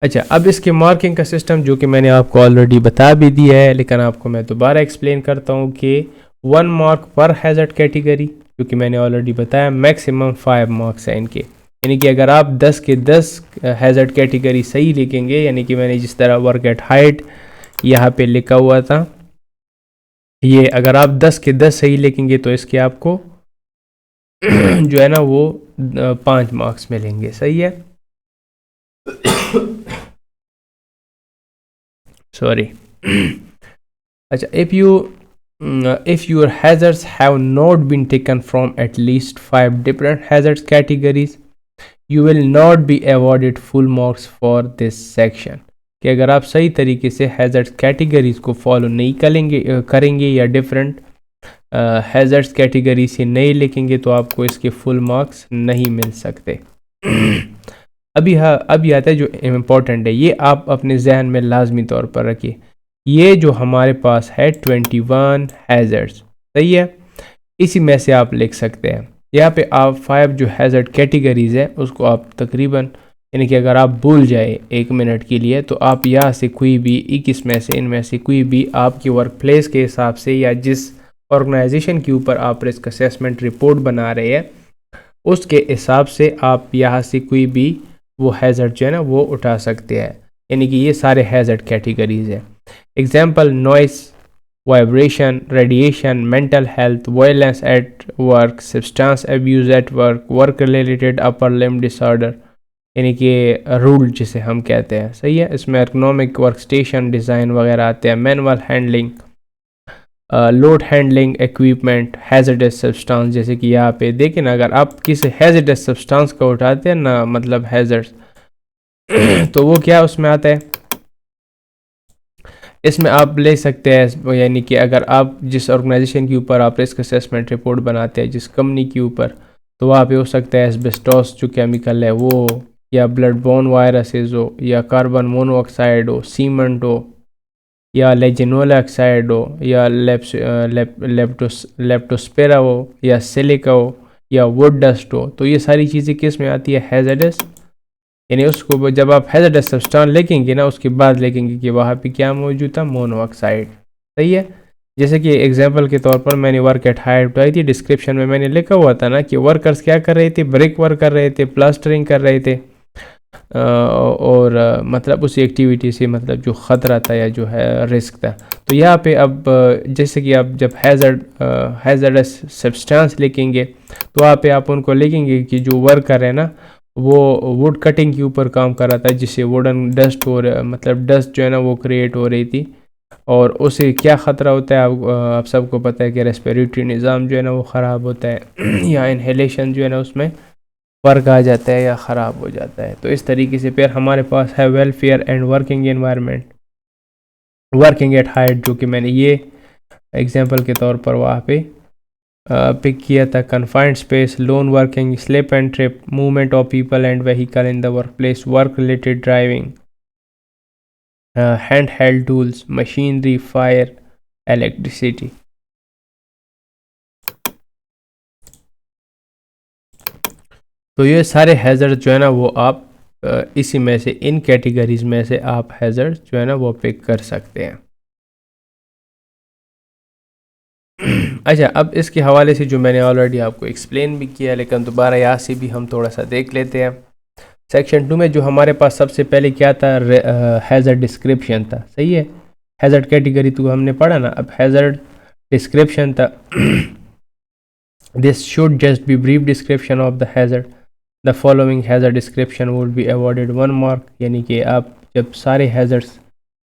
Speaker 1: अच्छा, अब इसके मार्किंग का सिस्टम जो कि मैंने आपको ऑलरेडी बता भी दिया है, लेकिन आपको मैं दोबारा एक्सप्लेन करता हूँ कि 1 मार्क पर हैज़र्ड कैटेगरी, जो कि मैंने ऑलरेडी बताया, मैक्सिमम 5 मार्क्स हैं इनके। यानी कि अगर आप 10 के 10 हैज़र्ड कैटेगरी सही लिखेंगे, यानी कि मैंने जिस तरह वर्क एट हाइट यहाँ पे लिखा हुआ था, ये अगर आप 10 के 10 सही लिखेंगे तो इसके आपको जो है ना वो 5 मार्क्स मिलेंगे। सही है, सॉरी। अच्छा, if your hazards have not been taken from at least 5 different hazards categories, you will not be awarded full marks for this section। कि अगर आप सही तरीके से हैज़र्ड्स कैटेगरीज को फॉलो नहीं करेंगे या डिफरेंट हैज़र्ड्स कैटेगरी से नहीं लिखेंगे तो आपको इसके फुल मार्क्स नहीं मिल सकते। अभी आता है जो इम्पोर्टेंट है, ये आप अपने जहन में लाजमी तौर पर रखिए। ये जो हमारे पास है 21 हैज़र्ड्स, सही है, इसी में से आप लिख सकते हैं। यहाँ पे आप 5 जो हैज़र्ड कैटेगरीज है उसको आप तकरीबन, यानी कि अगर आप भूल जाए 1 मिनट के लिए, तो आप यहाँ से कोई भी 21 में से इनमें से कोई भी आपकी वर्क प्लेस के हिसाब से या जिस ऑर्गेनाइजेशन के ऊपर आप रिस्क असेसमेंट रिपोर्ट बना रहे हैं उसके हिसाब से आप यहाँ से कोई भी वो हैज़र्ड जो है ना वो उठा सकते हैं। यानी कि ये सारे हैज़र्ड कैटेगरीज है। Example: noise, vibration, radiation, mental health, violence at work, substance abuse at work, work related upper limb disorder, यानी कि रूल जिसे हम कहते हैं। सही है, इसमें एर्गोनॉमिक वर्क स्टेशन डिज़ाइन वगैरह आते हैं, manual handling, load handling equipment, हैज़र्डस substance, जैसे कि यहाँ पे देखें ना, अगर आप किसी हैज़र्डस सब्सटेंस को उठाते हैं ना, मतलब हैज़र्ड्स तो वो क्या उसमें आता है, इसमें आप ले सकते हैं। यानी कि अगर आप जिस ऑर्गेनाइजेशन के ऊपर आप रिस्क असेसमेंट रिपोर्ट बनाते हैं, जिस कंपनी के ऊपर, तो वहाँ पे हो सकता है एस्बेस्टोस जो केमिकल है वो, या ब्लड बोर्न वायरसेस हो, या कार्बन मोनोऑक्साइड हो, सीमेंट हो, या लेजिनोल ऑक्साइड हो, या लेप्टोस्पेरा हो, या सिलिका हो, या वुड डस्ट हो। तो ये सारी चीज़ें किस में आती है? हैज़र्डस। यानी उसको जब आप हैज़र्डस सब्सटेंस लिखेंगे ना, उसके बाद लिखेंगे कि वहाँ पे क्या मौजूद था? मोनोऑक्साइड। सही है, जैसे कि एग्जांपल के तौर पर मैंने वर्क एट हाइट उठाई थी, डिस्क्रिप्शन में मैंने लिखा हुआ था ना कि वर्कर्स क्या कर रहे थे? ब्रिक वर्क कर रहे थे, प्लास्टरिंग कर रहे थे, और मतलब उसी एक्टिविटी से मतलब जो ख़तरा था या जो है रिस्क था। तो यहाँ पे अब जैसे कि आप जब हैज़र्डस सब्सटेंस लिखेंगे तो वहाँ पे आप उनको लिखेंगे कि जो वर्कर है ना वो वुड कटिंग के ऊपर काम कर रहा था, जिससे वुडन डस्ट मतलब डस्ट जो है ना वो क्रिएट हो रही थी, और उसे क्या ख़तरा होता है आप सबको पता है कि रेस्पिरेटरी निज़ाम जो है ना वो ख़राब होता है या इनहेलेशन जो है ना उसमें वर्क आ जाता है या ख़राब हो जाता है। तो इस तरीके से फिर हमारे पास है welfare and working environment, working at height, जो कि मैंने ये एग्जांपल के तौर पर वहाँ पे पिक किया था। Confined space, loan working, slip and trip, movement of people and vehicle in the work place, work related driving, hand held tools, machinery, fire, electricity. तो ये सारे हैज़र्ड जो है ना वो आप इसी में से, इन कैटेगरीज में से आप हैज़र्ड जो है ना वो पिक कर सकते हैं। अच्छा, अब इसके हवाले से जो मैंने ऑलरेडी आपको एक्सप्लेन भी किया, लेकिन दोबारा यहाँ से भी हम थोड़ा सा देख लेते हैं। सेक्शन 2 में जो हमारे पास सबसे पहले क्या था, हैज़र्ड डिस्क्रिप्शन था, सही है। हैज़र्ड कैटेगरी तो हमने पढ़ा ना, अब हैज़र्ड डिस्क्रिप्शन था। This should just be brief description of the hazard, the following hazard description would be awarded 1 mark. यानी कि आप जब सारे हैज़र्ड्स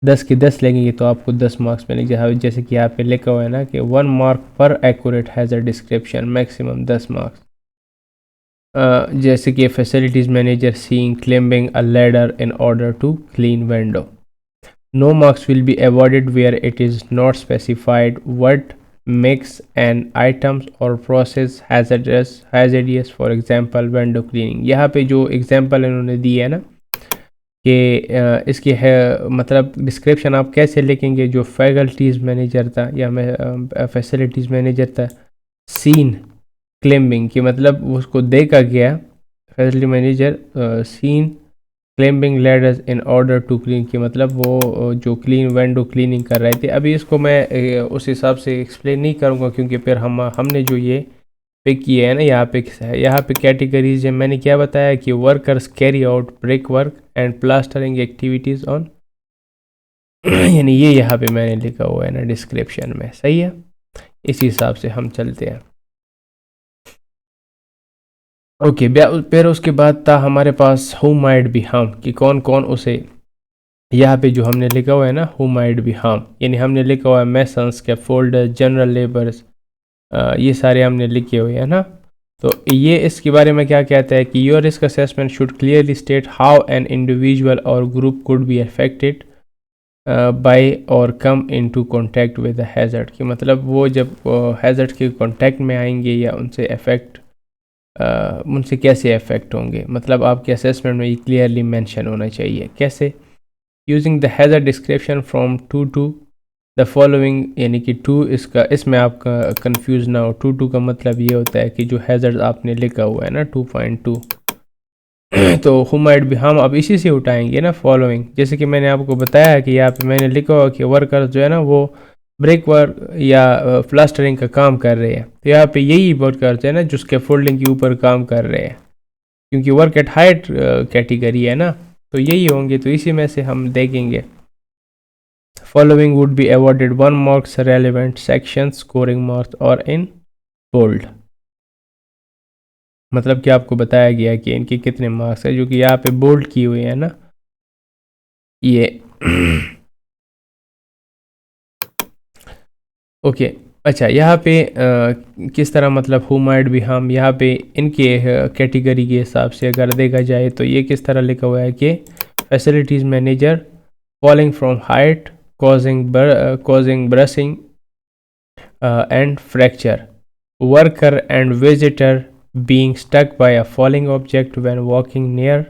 Speaker 1: 10 के 10 लगेंगे तो आपको 10 मार्क्स मिलेंगे। जैसे कि यहाँ पे लिखा हुआ है ना कि 1 मार्क पर accurate hazard description, maximum 10 marks. जैसे कि facilities manager seeing climbing a ladder in order to clean window, no marks will be awarded where it is not specified what makes an items or process hazardous for example window cleaning। यहाँ पे जो example इन्होंने दी है ना कि इसकी है मतलब डिस्क्रिप्शन आप कैसे लिखेंगे। जो फैकल्टीज़ मैनेजर था या मैं फैसिलिटीज़ मैनेजर था, सीन क्लेम्बिंग की मतलब उसको देखा गया, facility manager seen climbing ladders in order to clean की मतलब वो जो क्लीन विंडो क्लीनिंग कर रहे थे। अभी इसको मैं उस हिसाब से एक्सप्लेन नहीं करूँगा क्योंकि फिर हमने जो ये पिक किए हैं ना यहाँ पे कैटेगरीज है। मैंने क्या बताया कि workers carry out brick work and plastering activities on, यानी ये यहाँ पे मैंने लिखा हुआ है ना डिस्क्रिप्शन में, सही है। इसी हिसाब से हम चलते हैं। ओके, फिर उसके बाद था हमारे पास हु माइट बी हार्म, कि कौन कौन उसे, यहाँ पे जो हमने लिखा हुआ है ना हु माइट बी हार्म, यानी हमने लिखा हुआ है मैसन्स, स्कैफोल्डर, जनरल लेबर्स, ये सारे हमने लिखे हुए हैं ना। तो ये इसके बारे में क्या कहता है कि your risk assessment should clearly state how an individual or group could be affected by or come into contact with the hazard, कि मतलब वो जब हैज़र्ड के कांटेक्ट में आएंगे या उनसे उनसे कैसे अफेक्ट होंगे, मतलब आपके असेसमेंट में ये क्लियरली मेंशन होना चाहिए। कैसे? Using the hazard description from 2 to the following, यानी कि 2 इसमें आप कंफ्यूज ना हो। 2 का मतलब ये होता है कि जो हैज़र्ड आपने लिखा हुआ है ना 2.2 तो हु माइट बी हम अब इसी से उठाएंगे ना फॉलोइंग। जैसे कि मैंने आपको बताया कि यहाँ पे मैंने लिखा हुआ कि वर्कर जो है ना वो ब्रेक वर्क या प्लास्टरिंग का काम कर रहे हैं, तो यहाँ पे यही वर्कर्स है ना जो स्कैफोल्डिंग के ऊपर काम कर रहे हैं, क्योंकि वर्क एट हाइट कैटेगरी है ना, तो यही होंगे। तो इसी में से हम देखेंगे following would be awarded 1 marks relevant section scoring marks और इन बोल्ड, मतलब कि आपको बताया गया कि इनके कितने मार्क्स है, जो कि यहाँ पे बोल्ड की हुई है ना ये। ओके अच्छा, यहाँ पे किस तरह मतलब हु माइट बी हम, यहाँ पे इनके कैटेगरी के हिसाब से अगर देखा जाए तो ये किस तरह लिखा हुआ है कि facilities manager falling from height causing bruising and fracture, worker and visitor being stuck by a falling object when walking near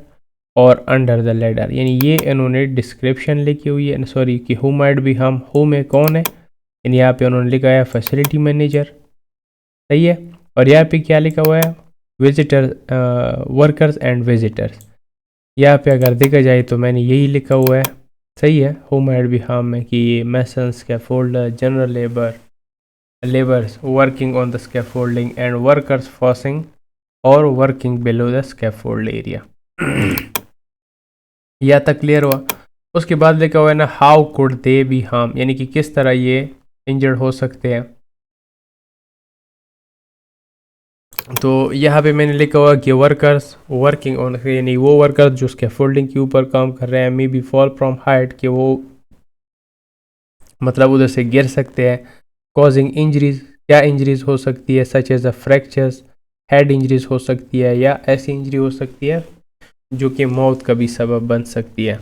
Speaker 1: or under the ladder. यानी ये इन्होंने डिस्क्रिप्शन लिखी हुई है, सॉरी कि who might be harm, who में कौन है, यानी यहाँ पे उन्होंने लिखा है फैसिलिटी मैनेजर, सही है। और यहाँ पे क्या लिखा हुआ है, विजिटर, वर्कर्स एंड विजिटर्स। यहाँ पे अगर देखा जाए तो मैंने यही लिखा हुआ है, सही है, हु माइट बी हार्म में कि ये masons, scaffolder, general labours working on the scaffolding and workers passing or working below the scaffold area. या तक क्लियर हुआ। उसके बाद लिखा हुआ है ना how could they B harm, यानी कि किस तरह ये इंजर्ड हो सकते हैं। तो यहाँ पे मैंने लिखा हुआ कि वर्कर्स वर्किंग ऑन, यानी वो वर्कर्स जो स्कैफोल्डिंग के ऊपर काम कर रहे हैं, may be fall from height, कि वो मतलब उधर से गिर सकते हैं। कॉजिंग इंजरीज, क्या इंजरीज हो सकती है, such as a fractures, head injuries हो सकती है या ऐसी इंजरी हो सकती है जो कि मौत का भी सबब बन सकती है।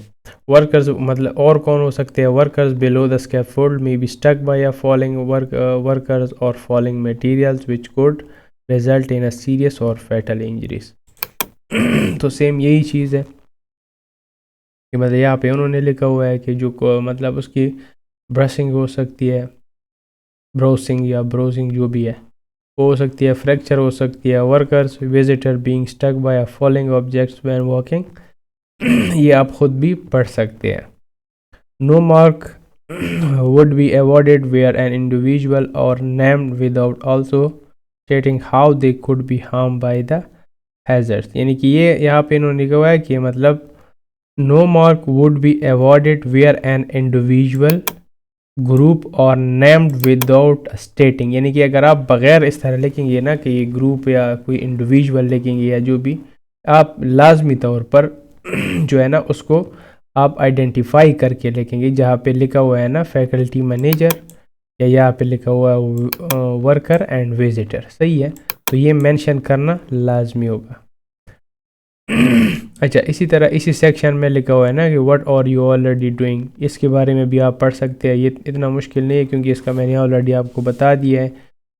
Speaker 1: वर्कर्स मतलब और कौन हो सकते हैं, workers below the scaffold may be struck by falling workers or falling materials which could result in a serious or fatal injuries. तो सेम यही चीज़ है कि मतलब यहाँ पे उन्होंने लिखा हुआ है कि जो मतलब उसकी ब्रशिंग हो सकती है, ब्रोसिंग या ब्रोसिंग जो भी है वो हो सकती है, फ्रैक्चर हो सकती है, workers visitor being stuck by falling objects when walking, ये आप खुद भी पढ़ सकते हैं। No mark would be awarded where an individual or named without also stating how they could be harmed by the hazards। यानी कि ये यहाँ पे इन्होंने लिखा हुआ है कि मतलब no mark would be awarded where an individual group और नेम्ड विदाउट स्टेटिंग, यानी कि अगर आप बगैर इस तरह लिखेंगे ना कि ये ग्रुप या कोई इंडिविजुअल लिखेंगे या जो भी, आप लाजमी तौर पर जो है ना उसको आप आइडेंटिफाई करके लिखेंगे। जहाँ पे लिखा हुआ है ना फैकल्टी मैनेजर या यहाँ पे लिखा हुआ है वर्कर एंड विजिटर, सही है, तो ये मेंशन करना लाजमी होगा। अच्छा, इसी तरह इसी सेक्शन में लिखा हुआ है ना कि what are you already doing, इसके बारे में भी आप पढ़ सकते हैं। ये इतना मुश्किल नहीं है क्योंकि इसका मैंने ऑलरेडी आपको बता दिया है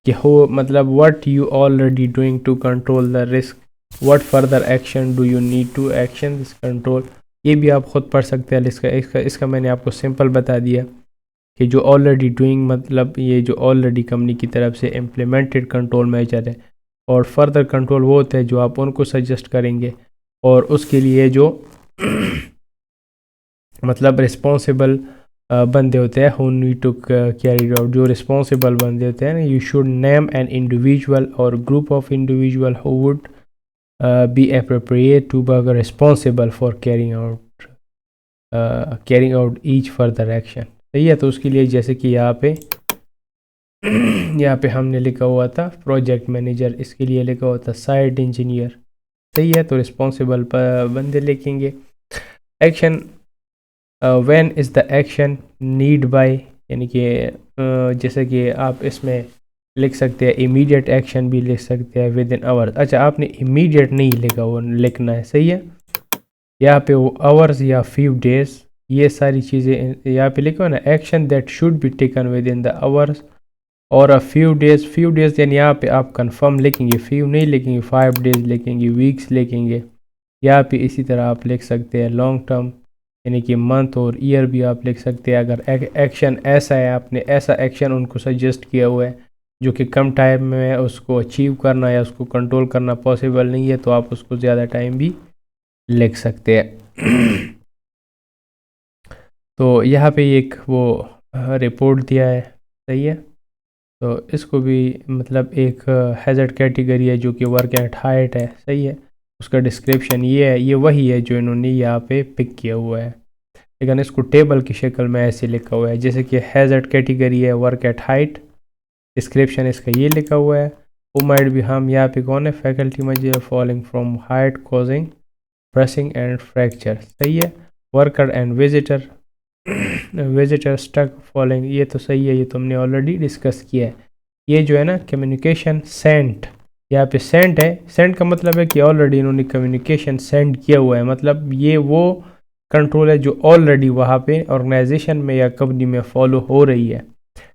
Speaker 1: कि हो मतलब what you already doing to control the risk, what further action do you need to action this control, ये भी आप खुद पढ़ सकते हैं। इसका मैंने आपको सिंपल बता दिया कि जो ऑलरेडी डूइंग मतलब ये जो ऑलरेडी कंपनी की तरफ से इम्प्लीमेंटेड कंट्रोल मेजर है, और फर्दर कंट्रोल वो होते हैं जो आप उनको सजेस्ट करेंगे, और उसके लिए जो मतलब रिस्पॉन्सिबल बंदे होते हैं who need to carry out, जो रिस्पॉन्सिबल बंदे होते हैं ना, you should name an individual or group of individual who would be appropriate to be responsible for carrying out each further action, सही है। तो उसके लिए जैसे कि यहाँ पे हमने लिखा हुआ था प्रोजेक्ट मैनेजर, इसके लिए लिखा हुआ था साइट इंजीनियर, सही है, तो रिस्पॉन्सिबल बंदे लिखेंगे। Action when is the action need bye, यानी कि जैसे कि आप इसमें लिख सकते हैं इमीडिएट एक्शन भी लिख सकते हैं विद इन आवर्स। अच्छा, आपने इमीडिएट नहीं लिखा, वो लिखना है, सही है। यहाँ पे वो आवर्स या फ्यू डेज, ये सारी चीज़ें यहाँ पे लिखो ना, action that should be taken with in the hours और अ फ्यू डेज यानी यहाँ पे आप कंफर्म लिखेंगे, फ्यू नहीं लिखेंगे, 5 डेज लिखेंगे, वीक्स लिखेंगे। यहाँ पे इसी तरह आप लिख सकते हैं लॉन्ग टर्म, यानी कि मंथ और ईयर भी आप लिख सकते हैं। अगर एक्शन ऐसा है, आपने ऐसा एक्शन उनको सजेस्ट किया हुआ है जो कि कम टाइम में उसको अचीव करना या उसको कंट्रोल करना पॉसिबल नहीं है, तो आप उसको ज़्यादा टाइम भी लिख सकते हैं। तो यहाँ पे एक वो रिपोर्ट दिया है, सही है, तो इसको भी मतलब एक हैज़र्ड कैटेगरी है जो कि वर्क एट हाइट है, सही है। उसका डिस्क्रिप्शन ये है, ये वही है जो इन्होंने यहाँ पे पिक किया हुआ है, लेकिन इसको टेबल की शक्ल में ऐसे लिखा हुआ है। जैसे कि हैज़र्ड कैटेगरी है वर्क एट हाइट, डिस्क्रिप्शन इसका ये लिखा हुआ है। वो माइट भी हम यहाँ पे कौन है, faculty manager falling from height causing bruising and fracture, सही है। Worker and visitor struck falling, ये तो सही है, ये तो हमने ऑलरेडी डिस्कस किया है। ये जो है ना कम्युनिकेशन सेंट, यहाँ पे सेंट है, सेंट का मतलब है कि ऑलरेडी इन्होंने कम्युनिकेशन सेंड किया हुआ है, मतलब ये वो कंट्रोल है जो ऑलरेडी वहाँ पे ऑर्गेनाइजेशन में या कंपनी में फॉलो हो रही है।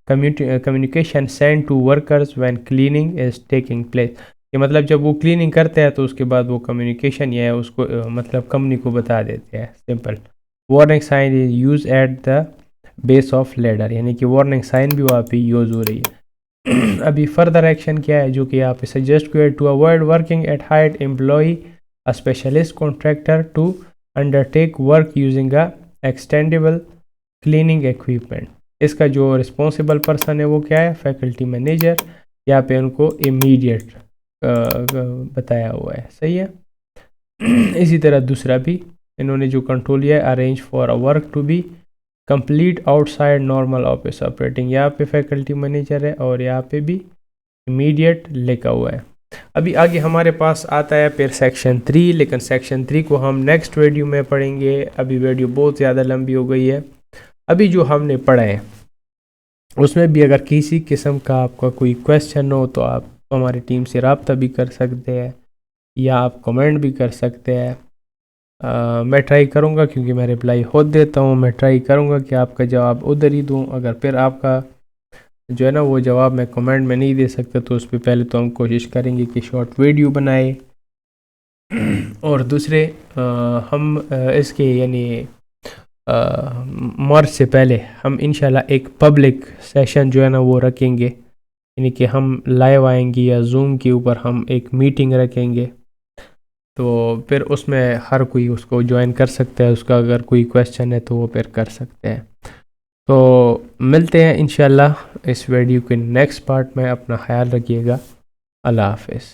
Speaker 1: Communication send to workers when cleaning is taking place, ये मतलब जब वो क्लीनिंग करते हैं तो उसके बाद वो कम्युनिकेशन ये है उसको मतलब कंपनी को बता देते हैं, simple. Warning sign is use at the base of ladder, यानी कि वार्निंग साइन भी वहाँ पे यूज़ हो रही है। अभी फर्दर एक्शन क्या है जो कि यहाँ पे सजेस्ट किया, to avoid working at height employ a specialist contractor to undertake work using a extendable cleaning equipment. इसका जो रिस्पॉन्सिबल पर्सन है वो क्या है, फैकल्टी मैनेजर, यहाँ पे उनको इमीडिएट बताया हुआ है, सही है। इसी तरह दूसरा भी इन्होंने जो कंट्रोल किया है, arrange for a work to be complete outside normal office operating, यहाँ पे फैकल्टी मैनेजर है और यहाँ पे भी इमीडिएट लिखा हुआ है। अभी आगे हमारे पास आता है फिर सेक्शन 3, लेकिन सेक्शन 3 को हम नेक्स्ट वीडियो में पढ़ेंगे, अभी वीडियो बहुत ज़्यादा लंबी हो गई है। अभी जो हमने पढ़ा है उसमें भी अगर किसी किस्म का आपका कोई क्वेश्चन हो तो आप हमारी टीम से रब्ता भी कर सकते हैं या आप कमेंट भी कर सकते हैं। मैं ट्राई करूँगा, क्योंकि मैं रिप्लाई खुद देता हूँ, मैं ट्राई करूँगा कि आपका जवाब उधर ही दूँ। अगर फिर आपका जो है ना वो जवाब मैं कमेंट में नहीं दे सकता, तो उस पर पहले तो हम कोशिश करेंगे कि शॉर्ट वीडियो बनाए और दूसरे हम इसके यानी मार्च से पहले हम इंशाल्लाह एक पब्लिक सेशन जो है ना वो रखेंगे, यानी कि हम लाइव आएंगे या जूम के ऊपर हम एक मीटिंग रखेंगे। तो फिर उसमें हर कोई उसको ज्वाइन कर सकता है, उसका अगर कोई क्वेश्चन है तो वो फिर कर सकते हैं। तो मिलते हैं इंशाल्लाह इस वीडियो के नेक्स्ट पार्ट में। अपना ख्याल रखिएगा। अल्लाह हाफिज़।